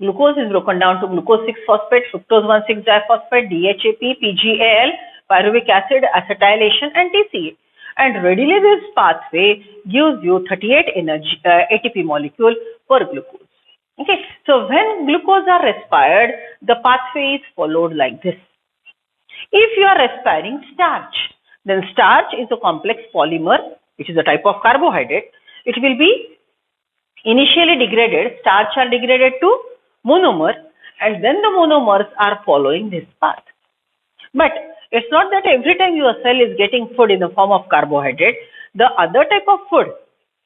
glucose is broken down to glucose 6-phosphate, fructose 1,6-diphosphate, DHAP, PGAL, pyruvic acid, acetylation, and TCA. And readily this pathway gives you 38 energy, ATP molecule per glucose. Okay, so when glucose are respired, the pathway is followed like this. If you are respiring starch, then starch is a complex polymer, which is a type of carbohydrate. It will be initially degraded, starch are degraded to monomer, and then the monomers are following this path. But it's not that every time your cell is getting food in the form of carbohydrate. The other type of food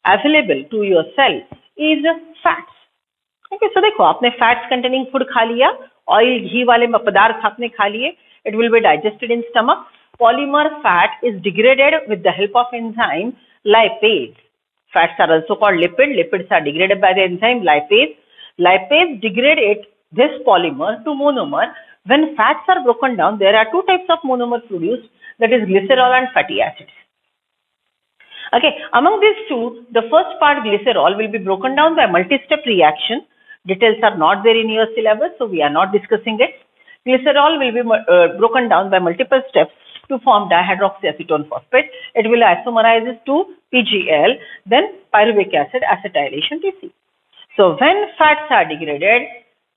available to your cell is fats. Okay, so देखो आपने fats containing food खा लिया, oil घी वाले पदार्थ आपने खा लिए, it will be digested in stomach. Polymer fat is degraded with the help of enzyme lipase. Fats are also called lipid. Lipids are degraded by the enzyme lipase. Lipase degrade this polymer to monomer. When fats are broken down, there are two types of monomer produced, that is glycerol and fatty acids. Okay, among these two, the first part glycerol will be broken down by multi-step reaction. Details are not there in your syllabus, so we are not discussing it. Glycerol will be broken down by multiple steps to form dihydroxyacetone phosphate. It will isomerize to PGL, then pyruvic acid, acetylation, TC. So when fats are degraded,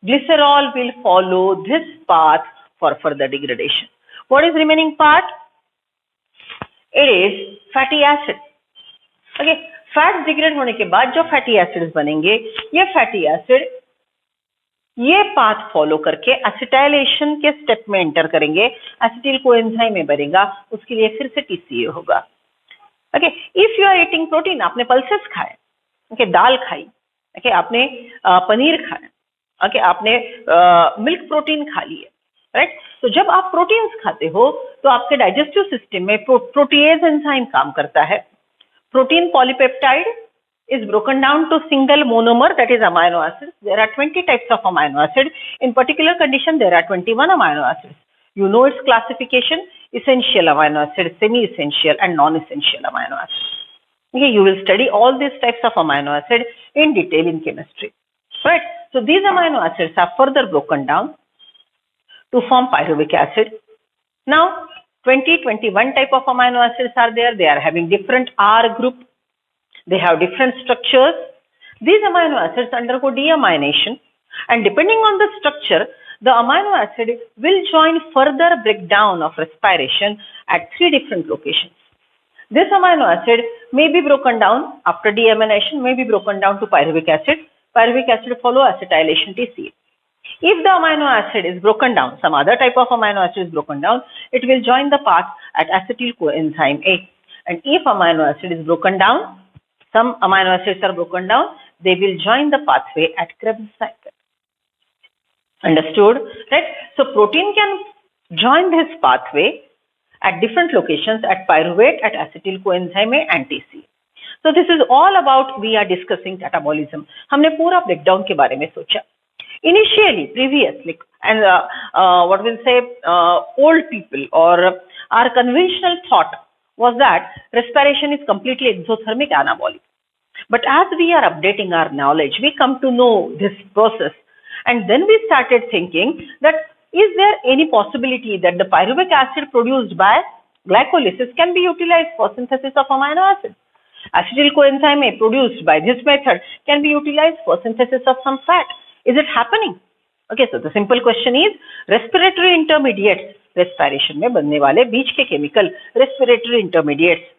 glycerol will follow this path for further degradation. What is remaining part? It is fatty acid. Okay, fats degrade होने के बाद जो fatty acids बनेंगे, ये fatty acid ये पाथ फॉलो करके एसिटाइलेशन के स्टेप में एंटर करेंगे, एसिटिल कोएंजाइम में बनेगा, उसके लिए फिर से टीसीए होगा. Okay, if you are eating protein, आपने पल्सेस खाए, ओके, दाल खाई, ओके, आपने पनीर खाया, ओके, आपने मिल्क प्रोटीन खा लिए, राइट. तो जब आप प्रोटीन्स खाते हो तो आपके डाइजेस्टिव सिस्टम में प्रोटीएज एंजाइम काम करता है. Protein polypeptide is broken down to single monomer, that is amino acids. There are 20 types of amino acid. In particular condition, there are 21 amino acids. You know its classification: essential amino acid, semi-essential, and non-essential amino acids. Okay, you will study all these types of amino acid in detail in chemistry. Right? So these amino acids are further broken down to form pyruvic acid. Now, 21 type of amino acids are there. They are having different R group. They have different structures. These amino acids undergo deamination, and depending on the structure, the amino acid will join further breakdown of respiration at 3 different locations. This amino acid may be broken down after deamination, may be broken down to pyruvic acid. Pyruvic acid follow acetylation TCA. If the amino acid is broken down, some other type of amino acid is broken down, it will join the path at acetyl coenzyme A. And if amino acid is broken down, some amino acids are broken down, they will join the pathway at Krebs cycle. Understood, right? So protein can join this pathway at different locations at pyruvate, at acetyl coenzyme A and TCA. So this is all about we are discussing catabolism. हमने पूरा breakdown के बारे में सोचा. Initially, previously, and what we'll say, old people or our conventional thought was that respiration is completely exothermic anabolic. But as we are updating our knowledge, we come to know this process. And then we started thinking that is there any possibility that the pyruvic acid produced by glycolysis can be utilized for synthesis of amino acids? Acetyl coenzyme A produced by this method can be utilized for synthesis of some fat. Is it happening? Okay, so the simple question is respiratory intermediates, respiration में बनने वाले बीच के chemical respiratory intermediates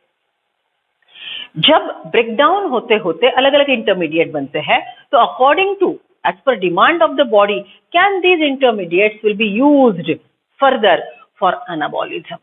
जब ब्रेकडाउन होते होते अलग अलग इंटरमीडिएट बनते हैं तो according to as per demand of the body can these intermediates will be used further for anabolism.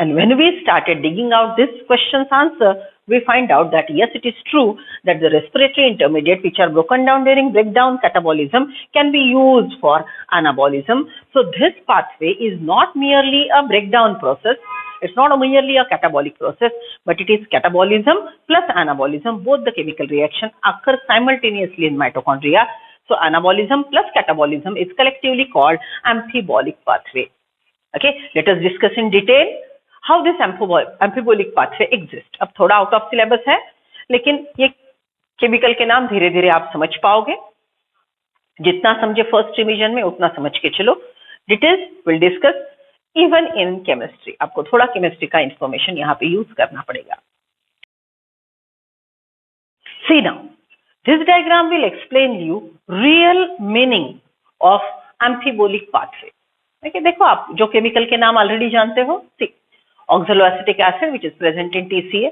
And when we started digging out this question's answer, we find out that yes, it is true that the respiratory intermediate which are broken down during breakdown catabolism can be used for anabolism. So this pathway is not merely a breakdown process. It's not merely a catabolic process, but it is catabolism plus anabolism. Both the chemical reaction occur simultaneously in mitochondria. So anabolism plus catabolism is collectively called amphibolic pathway. Okay, let us discuss in detail how this amphibolic pathway exists. अब थोड़ा आउट ऑफ सिलेबस है, लेकिन ये केमिकल के नाम धीरे धीरे आप समझ पाओगे. जितना समझे फर्स्ट रिवीजन में उतना समझ के चलो. Details will discuss even in chemistry. आपको थोड़ा केमिस्ट्री का इंफॉर्मेशन यहाँ पे यूज करना पड़ेगा. See now, this diagram will explain you real meaning of amphibolic pathway. Okay, देखो आप जो केमिकल के नाम ऑलरेडी जानते हो. See, oxaloacetic acid which is present in TCA,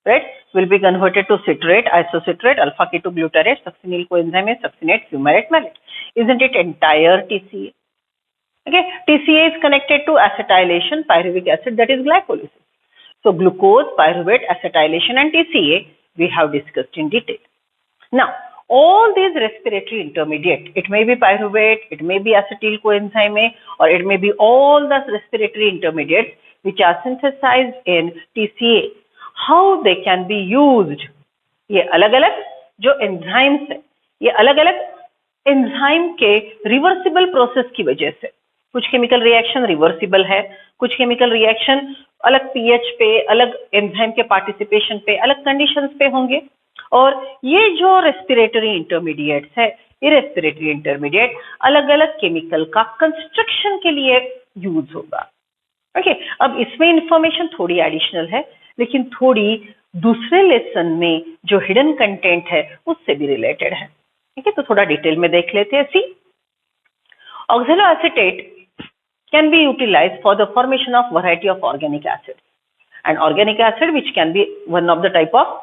right, will be converted to citrate, isocitrate, alpha ketoglutarate, succinyl coenzyme, succinate, fumarate, malate. Isn't it entire TCA? Okay, TCA is connected to acetylation, pyruvic acid, that is glycolysis. So glucose, pyruvate, acetylation and TCA we have discussed in detail. Now, all these respiratory intermediate, it may be pyruvate, it may be acetyl coenzyme A, or it may be all the respiratory intermediates which are synthesized in TCA, how they can be used. ये अलग-अलग जो enzymes है, ये अलग-अलग enzyme के reversible process की वजह से कुछ chemical reaction reversible है, कुछ chemical reaction अलग pH पे, अलग enzyme के participation पे, अलग conditions पे होंगे. और ये जो respiratory intermediates है, ये respiratory intermediate अलग-अलग chemical का construction के लिए use होगा. ओके, अब इसमें इंफॉर्मेशन थोड़ी एडिशनल है, लेकिन थोड़ी दूसरे लेसन में जो हिडन कंटेंट है उससे भी रिलेटेड है. ठीक है, तो थोड़ा डिटेल में देख लेते हैं. See, oxaloacetate can be utilised for the formation of variety of organic acids and organic acid which can be one of the type of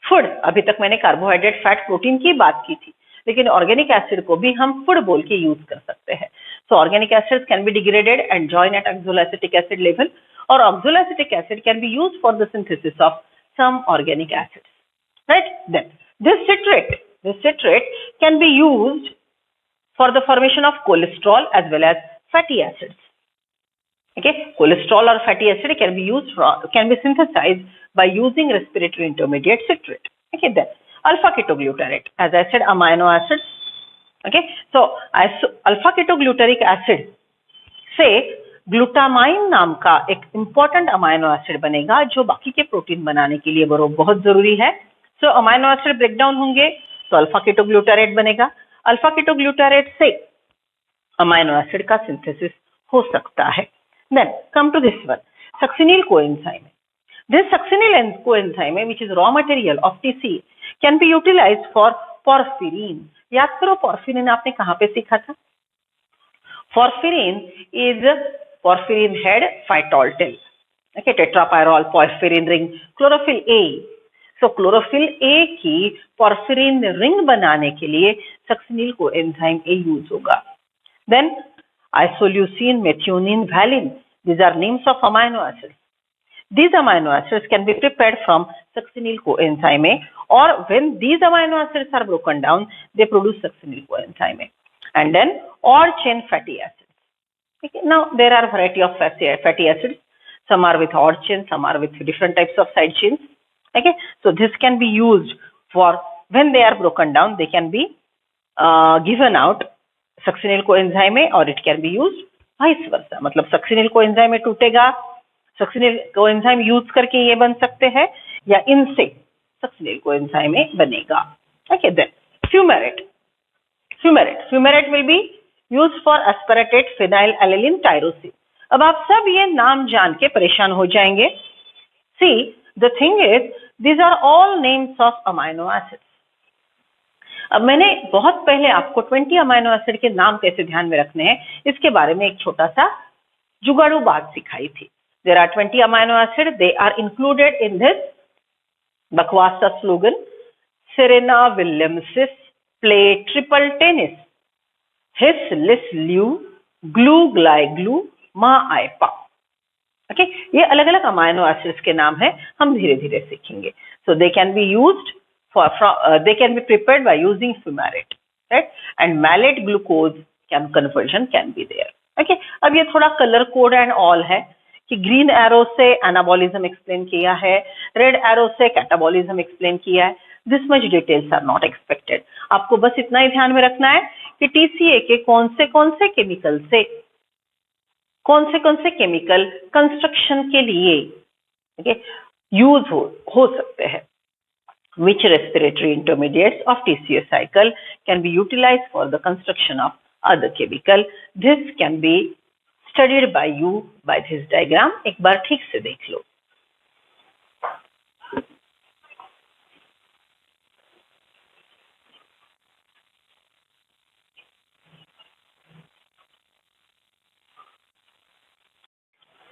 food. अभी तक मैंने कार्बोहाइड्रेट, फैट, प्रोटीन की बात की थी, लेकिन ऑर्गेनिक एसिड को भी हम फूड बोल के यूज कर सकते हैं. So organic acids can be degraded and join at oxaloacetic acid level, or oxaloacetic acid can be used for the synthesis of some organic acids. Right? Then this citrate can be used for the formation of cholesterol as well as fatty acids. Okay, cholesterol or fatty acid can be synthesized by using respiratory intermediate citrate. Okay, then alpha ketoglutarate, as I said, amino acids. Okay, so alpha ketogluteric acid से ग्लूटामाइन नाम का एक इम्पोर्टेंट अमाइनो एसिड बनेगा जो बाकी के प्रोटीन बनाने के लिए बहुत जरूरी है. सो अमाइनो एसिड ब्रेकडाउन होंगे तो अल्फा केटोग्लूटारेट बनेगा. अल्फा केटोग्लूटारेट से अमाइनो एसिड का सिंथेसिस हो सकता है. Then come to this one, succinyl coenzyme. This succinyl coenzyme, which is raw material of TCA, can be utilized for porphyrin. याद करो porphyrin आपने कहाँ पे सीखा था? Porphyrin is porphyrin head phytolyl. Okay, tetrapyrrole porphyrin ring, chlorophyll A. So chlorophyll A की porphyrin ring बनाने के लिए succinyl coenzyme A use होगा. Then isoleucine, methionine, valine. These are names of amino acids. These amino acids can be prepared from succinyl coenzyme A, or when these amino acids are broken down, they produce succinyl coenzyme A. and then odd chain fatty acids. Okay, now there are variety of fatty acids. Some are with odd chain, some are with different types of side chains. Okay, so this can be used for when they are broken down, they can be given out succinyl coenzyme में, और it can be used vice versa. मतलब succinyl coenzyme में टूटेगा, succinyl coenzyme यूज करके ये बन सकते हैं, या इनसे succinyl coenzyme में बनेगा. Okay, then fumarate. Fumarate will be used for asparatate phenylalanine tyrosine. अब आप सब ये नाम जान के परेशान हो जाएंगे. See, the thing is, these are all names of amino acids. अब मैंने बहुत पहले आपको 20 अमाइनो एसिड के नाम कैसे ध्यान में रखने हैं इसके बारे में एक छोटा सा जुगाड़ू बात सिखाई थी. There are 20 amino acids. They are included in this बकवास सा slogan, Serena Williamsis play triple tennis, his lis liu glue gly glue ma I pa. Okay, ये अलग अलग अमाइनो एसिड्स के नाम है, हम धीरे धीरे सीखेंगे. So they can be used they can be prepared by using fumarate, right? And malate glucose conversion can be there. Okay, अब ये थोड़ा कलर कोड एंड ऑल है कि ग्रीन एरो से एनाबॉलिज्म एक्सप्लेन किया है, रेड एरो से कैटाबॉलिज्म एक्सप्लेन किया है. This much details are not expected. आपको बस इतना ही ध्यान में रखना है कि टीसीए के कौन से केमिकल से कौन से केमिकल कंस्ट्रक्शन के लिए यूज हो सकते हैं. Which respiratory intermediates of TCA cycle can be utilized for the construction of other chemical. This can be studied by you by this diagram. एक बार ठीक से देख लो.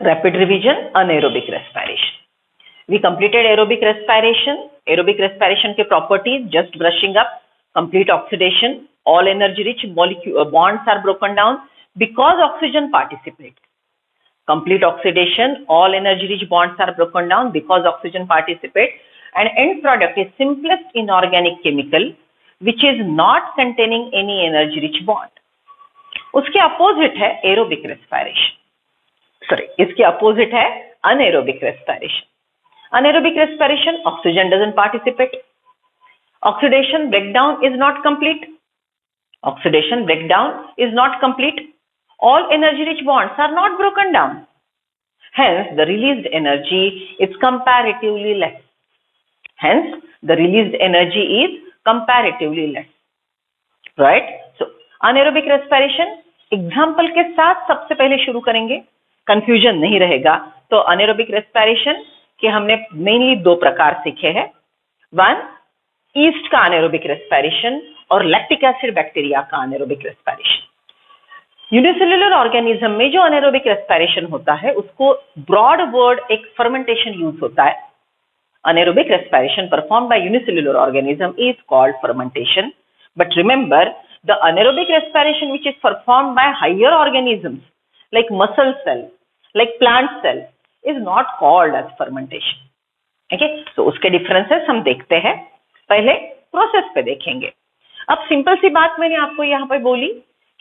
Rapid revision, anaerobic respiration. We completed aerobic respiration. Aerobic respiration के properties, just brushing up, complete oxidation, all energy rich bonds are broken down because oxygen participates. Complete oxidation, all energy rich bonds are broken down because oxygen participates, and end product is simplest inorganic chemical which is not containing any energy rich bond. उसके opposite है aerobic respiration. Sorry, इसके opposite है anaerobic respiration. Anaerobic respiration, oxygen doesn't participate. Oxidation breakdown is not complete. Oxidation breakdown is not complete. All energy rich bonds are not broken down. Hence, the released energy is comparatively less. Hence, the released energy is comparatively less. Right? So, anaerobic respiration, example के साथ सबसे पहले शुरू करेंगे. Confusion नहीं रहेगा. तो anaerobic respiration कि हमने मेनली दो प्रकार सीखे हैं. वन, ईस्ट का anaerobic respiration और लैक्टिक एसिड बैक्टीरिया का anaerobic respiration. यूनिसेल्युलर ऑर्गेनिज्म में जो anaerobic respiration होता है उसको ब्रॉड वर्ड एक फर्मेंटेशन यूज होता है. anaerobic respiration performed by unicellular organism is called fermentation. But remember, the anaerobic respiration which is performed by higher organisms like muscle cell, like plant cell, is not called as fermentation. Okay, so उसके डिफरेंसेस हम देखते हैं. पहले प्रोसेस पे देखेंगे. अब सिंपल सी बात मैंने आपको यहाँ पे बोली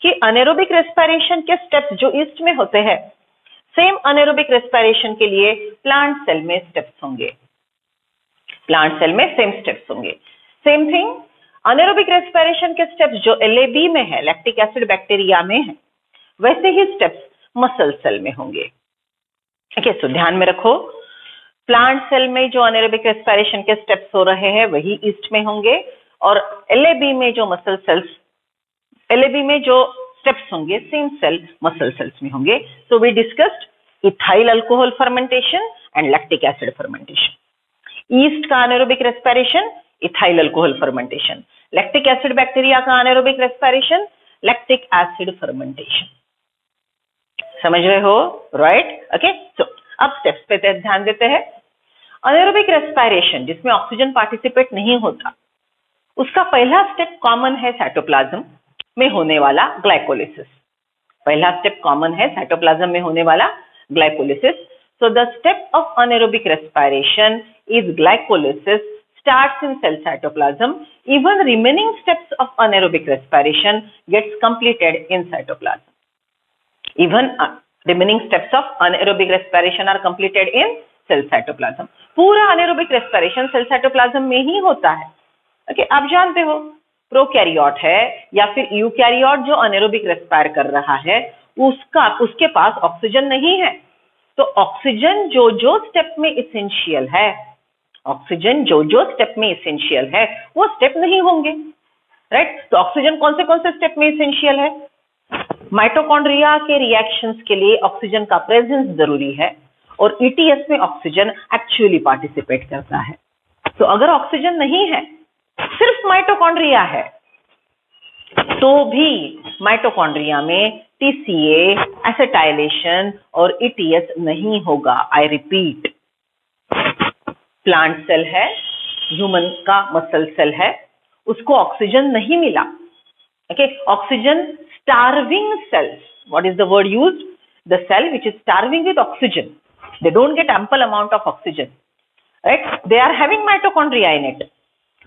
कि अनेरोबिक रेस्पिरेशन के स्टेप्स जो ईस्ट में होते हैं, सेम अनेरोबिक रेस्पिरेशन के लिए प्लांट सेल में स्टेप्स होंगे. प्लांट सेल में सेम स्टेप्स होंगे. सेम थिंग, अनेरोबिक रेस्पिरेशन के स्टेप्स जो LAB में है, लैक्टिक एसिड बैक्टीरिया में है, वैसे ही स्टेप्स मसल सेल में होंगे. Okay, so ध्यान में रखो, प्लांट सेल में जो अनेरोबिक रेस्पिरेशन के स्टेप्स हो रहे हैं वही ईस्ट में होंगे, और LAB में जो मसल सेल्स, LAB में जो स्टेप्स होंगे सेम सेल मसल सेल्स में होंगे. So we discussed ethyl alcohol fermentation and lactic acid fermentation. Yeast का anaerobic respiration, ethyl alcohol fermentation. Lactic acid bacteria का anaerobic respiration, lactic acid fermentation. समझ रहे हो? राइट? ओके, सो अब स्टेप्स पे ध्यान देते हैं. अनेरोबिक रेस्पिरेशन जिसमें ऑक्सीजन पार्टिसिपेट नहीं होता, उसका पहला स्टेप कॉमन है साइटोप्लाज्म में होने वाला ग्लाइकोलिसिस. पहला स्टेप कॉमन है साइटोप्लाज्म में होने वाला glycolysis. So the step of anaerobic respiration is glycolysis starts in cell cytoplasm. Even remaining steps of anaerobic respiration gets completed in cytoplasm. Even remaining steps of anaerobic respiration are completed in cell cytoplasm. पूरा anaerobic respiration cell cytoplasm में ही होता है. Okay, आप जानते हो प्रोकैरियोट है या फिर यूकैरियोट जो anaerobic रेस्पायर कर रहा है उसके पास ऑक्सीजन नहीं है. तो ऑक्सीजन जो स्टेप में इसेंशियल है, ऑक्सीजन जो स्टेप में इसेंशियल है वो स्टेप नहीं होंगे, राइट. तो ऑक्सीजन कौन से स्टेप में इसेंशियल है? माइटोकॉन्ड्रिया के रिएक्शंस के लिए ऑक्सीजन का प्रेजेंस जरूरी है और ईटीएस में ऑक्सीजन एक्चुअली पार्टिसिपेट करता है. तो अगर ऑक्सीजन नहीं है, सिर्फ माइटोकॉन्ड्रिया है, तो भी माइटोकॉन्ड्रिया में टीसीए, एसिटाइलेशन और ईटीएस नहीं होगा. आई रिपीट, प्लांट सेल है, ह्यूमन का मसल सेल है, उसको ऑक्सीजन नहीं मिला. Okay, oxygen starving cells. What is the word used? The cell which is starving with oxygen. They don't get ample amount of oxygen, right? They are having mitochondria in it,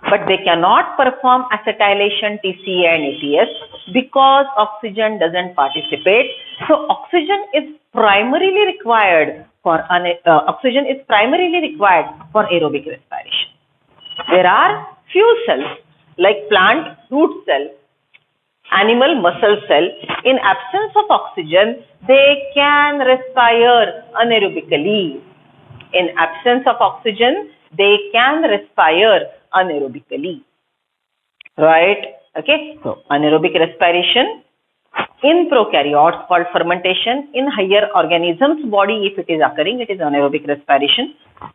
but they cannot perform acetylation, TCA and ETS because oxygen doesn't participate. So oxygen is primarily required for aerobic respiration. There are few cells like plant root cell, animal muscle cell. In absence of oxygen, they can respire anaerobically. In absence of oxygen, they can respire anaerobically. Right? Okay. So anaerobic respiration in prokaryotes called fermentation. In higher organisms body, if it is occurring, it is anaerobic respiration.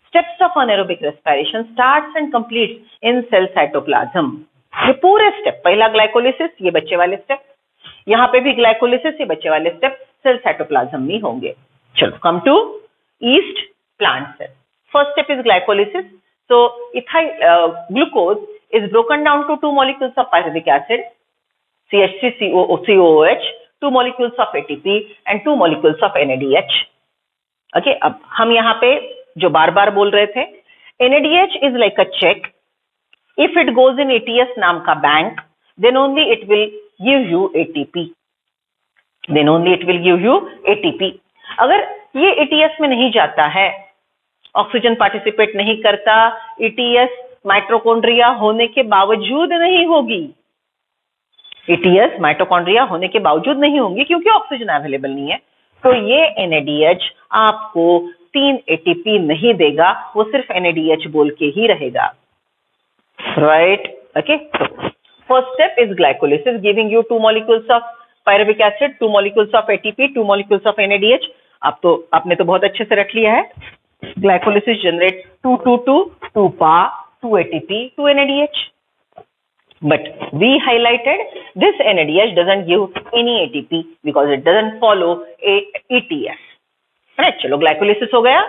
Steps of anaerobic respiration starts and completes in cell cytoplasm. ये पूरे स्टेप, पहला ग्लाइकोलिसिस, ये बच्चे वाले स्टेप, यहाँ पे भी ग्लाइकोलिसिस, ये बच्चे वाले स्टेप सेल साइटोप्लाज्म में होंगे. चलो, come to yeast plant cell. First step is glycolysis. So ethyl glucose is broken down to 2 molecules of pyruvic acid, CH3COOH, 2 molecules of ATP and 2 molecules of NADH. Okay, अब हम यहाँ पे जो बार बार बोल रहे थे, NADH is like a cheque. If it goes in ATS नाम का bank, then only it will give you ATP. Then only it will give you ATP. अगर ये ATS में नहीं जाता है, ऑक्सीजन पार्टिसिपेट नहीं करता, ETS माइटोकॉन्ड्रिया होने के बावजूद नहीं होगी. ETS माइटोकॉन्ड्रिया होने के बावजूद नहीं होंगी क्योंकि ऑक्सीजन अवेलेबल नहीं है. तो ये NADH आपको 3 ATP नहीं देगा, वो सिर्फ NADH बोल के ही रहेगा. Right? Okay. So, first step is glycolysis, giving you 2 molecules of pyruvic acid, 2 molecules of ATP, 2 molecules of NADH. आपने तो बहुत अच्छे से रट लिया है. Glycolysis generates 2 PA, 2 ATP, 2 NADH. But we highlighted this NADH doesn't give any ATP because it doesn't follow ETS. Right? चलो, glycolysis हो गया,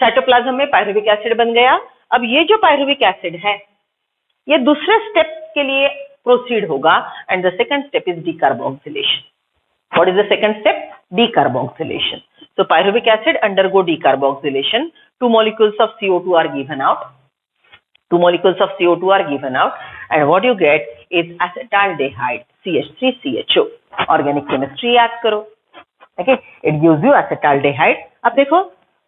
साइटोप्लाज्म में pyruvic acid बन गया. अब ये जो pyruvic acid है, ये दूसरे स्टेप के लिए प्रोसीड होगा and the second step is decarboxylation. What is the second step? Decarboxylation. So pyruvic acid undergo decarboxylation. 2 molecules of CO2 are given out. 2 molecules of CO2 are given out and what you get is acetaldehyde, CH3CHO. Organic chemistry याद करो. Okay, it gives you acetaldehyde. अब देखो,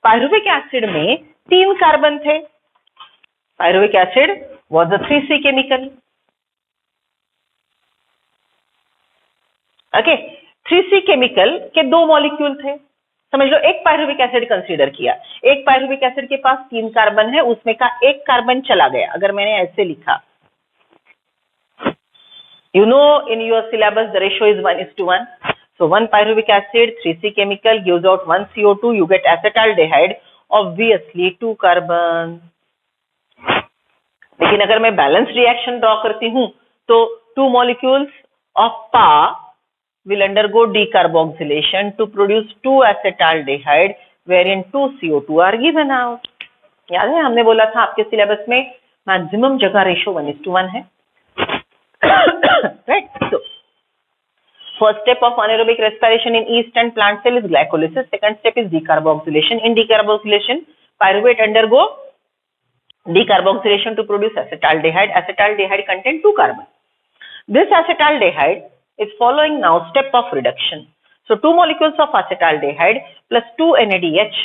पायरुविक एसिड में 3 कार्बन थे. Pyruvic acid was the 3C chemical. Okay, 3C chemical के 2 मॉलिक्यूल थे. समझ लो, एक पायरुविक एसिड कंसीडर किया, एक पायरुविक एसिड के पास 3 कार्बन है, उसमें का एक कार्बन चला गया. अगर मैंने ऐसे लिखा, you know in your syllabus the ratio is 1:1. So 1 pyruvic acid, 3C chemical gives out 1 CO2, you get acetaldehyde, obviously 2 carbon. लेकिन अगर मैं बैलेंस रिएक्शन ड्रॉ करती हूं तो 2 molecules of PA will undergo decarboxylation to produce 2 acetaldehyde wherein 2 CO2 are given out. याद है, हमने बोला था आपके सिलेबस में मैक्सिमम जगह रेशो 1:1 है. Right? So, first step of anaerobic respiration in yeast and plant cell is glycolysis. Second step is decarboxylation. In decarboxylation, pyruvate undergo decarboxylation to produce acetaldehyde. Acetaldehyde contain 2 carbon. This acetaldehyde is following now step of reduction. So 2 molecules of acetaldehyde plus 2 NADH.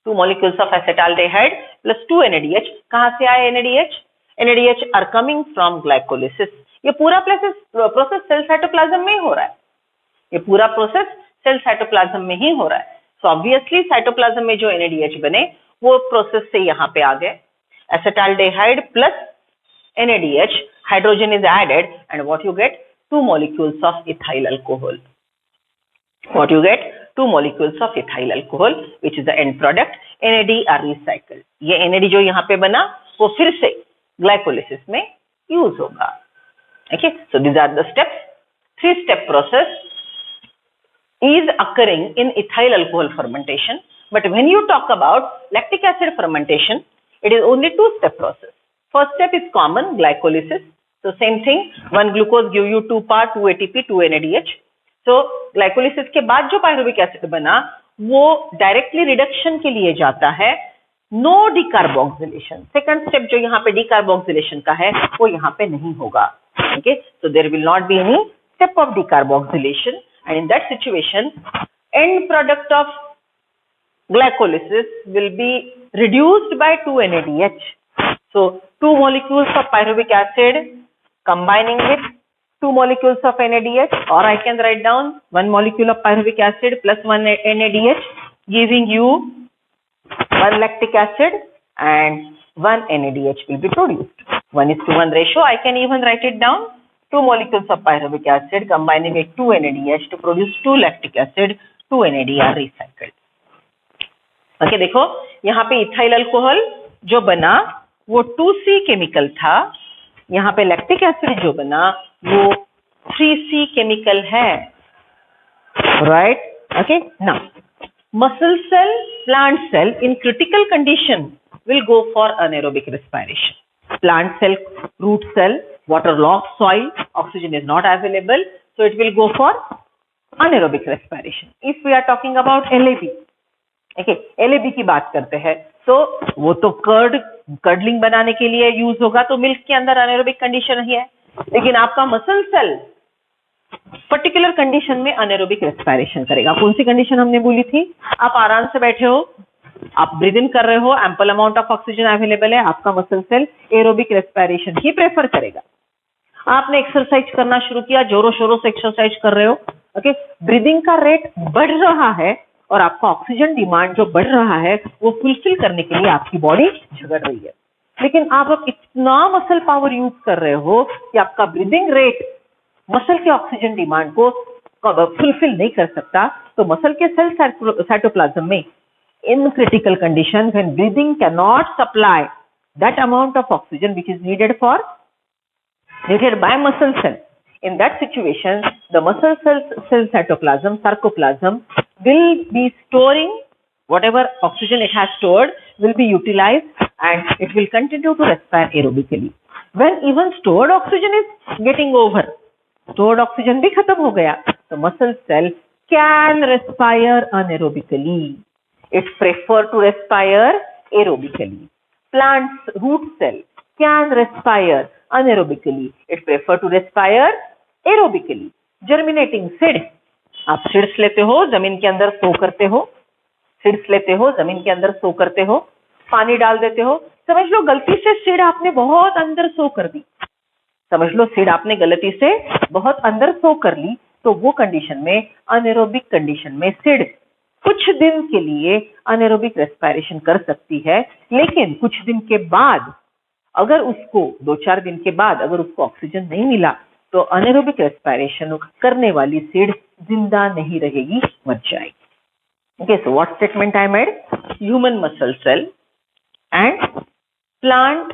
2 molecules of acetaldehyde plus 2 NADH. कहाँ से आए NADH? NADH are coming from glycolysis. ये पूरा प्रोसेस सेल साइटोप्लाज्म में ही हो रहा है. ये पूरा प्रोसेस सेल साइटोप्लाज्म में ही हो रहा है. सो ऑब्वियसली साइटोप्लाज्म में जो NADH बने वो प्रोसेस से यहाँ पे आ गए. Acetaldehyde plus NADH, hydrogen is added, and what you get? 2 molecules of ethyl alcohol. What you get? 2 molecules of ethyl alcohol, which is the end product. NAD are recycled. ये NAD जो यहाँ पे बना वो फिर से ग्लाइकोलिसिस में यूज होगा. Okay, so these are the steps. 3-step process is occurring in ethyl alcohol fermentation. But when you talk about lactic acid fermentation, it is only 2-step process. First step is common glycolysis. So same thing, 1 glucose give you 2 PAR, 2 ATP, 2 NADH. So glycolysis के बाद जो pyruvic acid बना वो directly reduction के लिए जाता है. No decarboxylation. Second step जो यहाँ पे decarboxylation का है वो यहाँ पे नहीं होगा. Okay, so there will not be any step of decarboxylation, and in that situation, end product of glycolysis will be reduced by 2 NADH. So 2 molecules of pyruvic acid combining with 2 molecules of NADH, or I can write down 1 molecule of pyruvic acid plus 1 NADH giving you 1 lactic acid and 1 NADH will be produced. 1:1 ratio. I can even write it down. 2 molecules of pyruvic acid combining with 2 NADH to produce 2 lactic acid, 2 NAD are recycled. Okay, देखो यहाँ पे इथाइल अल्कोहल जो बना वो 2C केमिकल था. यहाँ पे लैक्टिक एसिड जो बना वो 3C केमिकल है. Right? Okay. Now, muscle cell, plant cell in critical condition will go for anaerobic respiration. Plant cell, root cell, waterlogged soil, oxygen is not available, so it will go for anaerobic respiration. If we are talking about LAB, okay, LAB की बात करते हैं तो वो तो कर्डलिंग बनाने के लिए यूज होगा, तो मिल्क के अंदर anaerobic कंडीशन ही है. लेकिन आपका मसल सेल पर्टिकुलर कंडीशन में anaerobic respiration करेगा. कौन सी कंडीशन हमने बोली थी? आप आराम से बैठे हो, आप ब्रीद इन कर रहे हो, ample amount of oxygen available है, आपका मसल सेल एरोबिक रेस्पिरेशन ही प्रेफर करेगा. आपने एक्सरसाइज करना शुरू किया, जोरों शोरों से एक्सरसाइज कर रहे हो, ओके, ब्रीदिंग का रेट बढ़ रहा है और आपका ऑक्सीजन डिमांड जो बढ़ रहा है वो फुलफिल करने के लिए आपकी बॉडी झगड़ रही है. लेकिन आप अब इतना मसल पावर यूज कर रहे हो कि आपका ब्रीदिंग रेट मसल के ऑक्सीजन डिमांड को फुलफिल नहीं कर सकता. तो मसल के सेल साइटोप्लाज्म में in critical condition, when breathing cannot supply that amount of oxygen which is needed by muscle cell, in that situation the muscle cell cytoplasm, sarcoplasm will be storing whatever oxygen it has stored, will be utilized and it will continue to respire aerobically. When even stored oxygen is getting over, stored oxygen भी खत्म हो गया, the muscle cell can respire anaerobically. It prefer to respire aerobically. Plant's root cell can respire anaerobically. It prefer to respire aerobically. Germinating seed. आप सीड्स लेते हो, जमीन के अंदर सो करते हो, सीड्स लेते हो, जमीन के अंदर सो करते हो, पानी डाल देते हो. समझ लो गलती से सीड आपने बहुत अंदर सो कर दी. समझ लो सीड आपने गलती से बहुत अंदर सो कर ली, तो वो कंडीशन में अनएरोबिक कंडीशन में सीड कुछ दिन के लिए अनएरोबिक रेस्पिरेशन कर सकती है. लेकिन कुछ दिन के बाद अगर उसको 2-4 दिन के बाद अगर उसको ऑक्सीजन नहीं मिला तो अनएरोबिक रेस्पिरेशन करने वाली सीड जिंदा नहीं रहेगी, मर जाएगी. Okay, so what statement I made? Human muscle cell and plant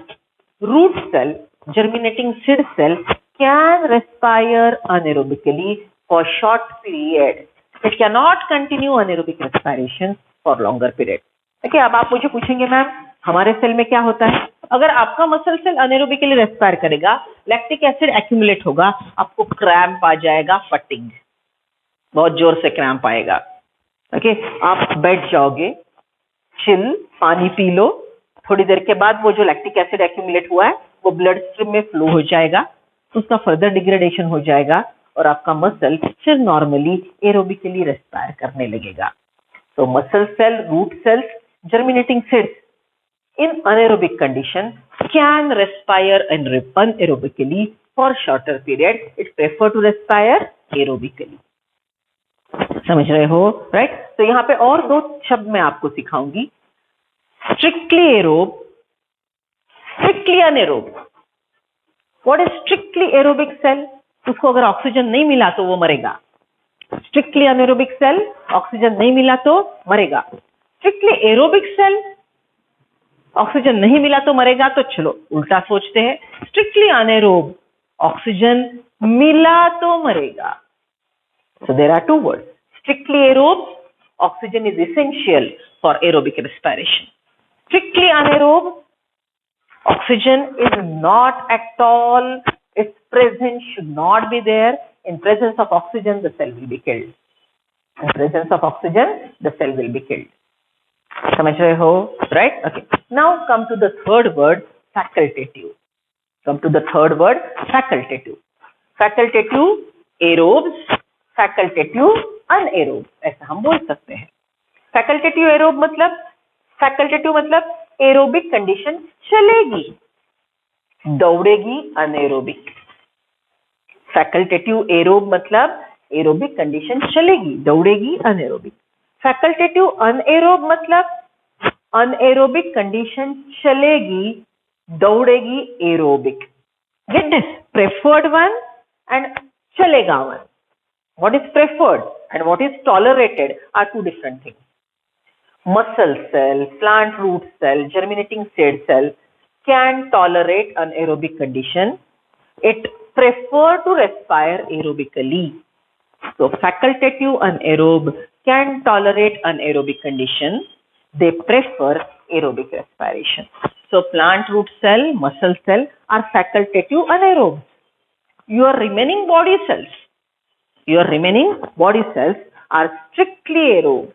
root cell, germinating seed cell can respire anaerobically for short period. It cannot continue anaerobic respiration for longer period. Okay, अब आप मुझे पूछेंगे मैम हमारे सेल में क्या होता है? अगर आपका मसल सेल अनेरोबिकली रेस्पायर करेगा, लैक्टिक एसिड एक्यूमुलेट होगा, आपको क्रैम्प आ जाएगा, फटिग, बहुत जोर से क्रैम्प आएगा. ओके, आप बैठ जाओगे, चिल, पानी पी लो, थोड़ी देर के बाद वो जो लैक्टिक एसिड एक्यूमुलेट हुआ है वो ब्लड स्ट्रीम में फ्लो हो जाएगा, तो उसका फर्दर डिग्रेडेशन हो जाएगा और आपका मसल फिर नॉर्मली एरोबिकली रेस्पायर करने लगेगा। तो muscle cell, root cells, germinating cells in anaerobic condition can respire anaerobically for shorter period. It prefer to respire aerobically. समझ रहे हो, राइट? तो यहाँ पे और दो शब्द मैं आपको सिखाऊंगी, strictly aerobe, strictly anaerobe. What is strictly aerobic cell? उसको अगर ऑक्सीजन नहीं मिला तो वो मरेगा। स्ट्रिक्टली अनएरोबिक सेल, ऑक्सीजन नहीं मिला तो मरेगा। स्ट्रिक्टली एरोबिक सेल, ऑक्सीजन नहीं मिला तो मरेगा, तो चलो उल्टा सोचते हैं, स्ट्रिक्टली अनएरोब, ऑक्सीजन मिला तो मरेगा। So there are two words. Strictly aerobe, oxygen is essential for aerobic respiration. Strictly anaerobe, oxygen is not at all, its presence should not be there. In presence of oxygen, the cell will be killed. In presence of oxygen, the cell will be killed. समझ रहे हो, right? Okay. Now come to the third word, facultative. Come to the third word, facultative. Facultative aerobes, facultative anaerobe, ऐसा हम बोल सकते हैं। Facultative aerobe मतलब, facultative मतलब एरोबिक कंडीशन चलेगी, दौड़ेगी अनएरोबिक। फैकल्टेटिव एरोब मतलब एरोबिक कंडीशन चलेगी, दौड़ेगी अनएरोबिक। फैकल्टेटिव अनएरोब मतलब अनएरोबिक कंडीशन चलेगी, दौड़ेगी aerobic. Get this, preferred one and चलेगा one. What is preferred and what is tolerated are two different things. Muscle cell, plant root cell, germinating seed cell can tolerate anaerobic condition. It prefer to respire aerobically. So facultative anaerobe can tolerate anaerobic condition. They prefer aerobic respiration. So plant root cell, muscle cell are facultative anaerobes. Your remaining body cells are strictly aerobes.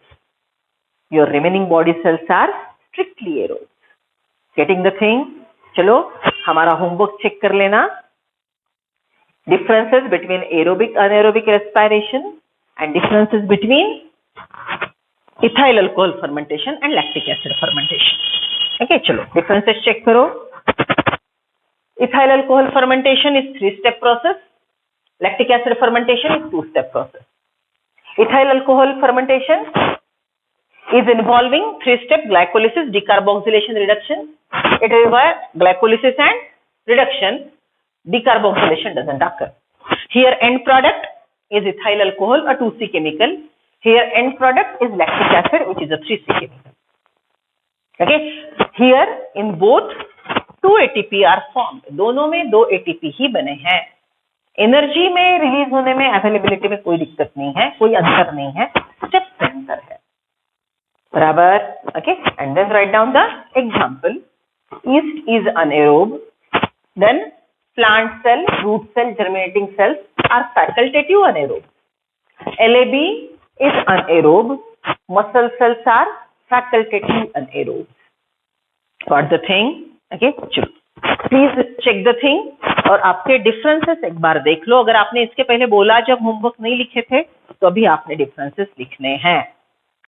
Your remaining body cells are strictly aerobes. Getting the thing? चलो हमारा होमवर्क चेक कर लेना। Differences between aerobic anaerobic respiration and differences between ethyl alcohol fermentation and lactic acid fermentation. Okay, चलो differences check करो। Ethyl alcohol fermentation is 3-step process. Lactic acid fermentation is 2-step process. Ethyl alcohol fermentation is involving 3-step glycolysis, decarboxylation, reduction. It requires glycolysis and reduction. Decarboxylation doesn't occur. Here end product is ethyl alcohol, a 2C chemical. Here end product is lactic acid, which is a 3C chemical. Okay. Here in both 2 ATP are formed. दोनों में 2 ATP ही बने हैं। एनर्जी में रिलीज होने में, अवेलेबिलिटी में कोई दिक्कत नहीं है, कोई अंतर नहीं है, स्टेप से अंतर है, बराबर। Okay, and then write down the example. Yeast is anaerobe, then plant cell, root cell, germinating cells are facultative anaerobe. LAB is anaerobe, muscle cells are facultative anaerobe. Got the thing? Okay, चलो प्लीज चेक द थिंग और आपके डिफरेंसेस एक बार देख लो। अगर आपने इसके पहले बोला जब होमवर्क नहीं लिखे थे तो अभी आपने डिफरेंसेस लिखने हैं।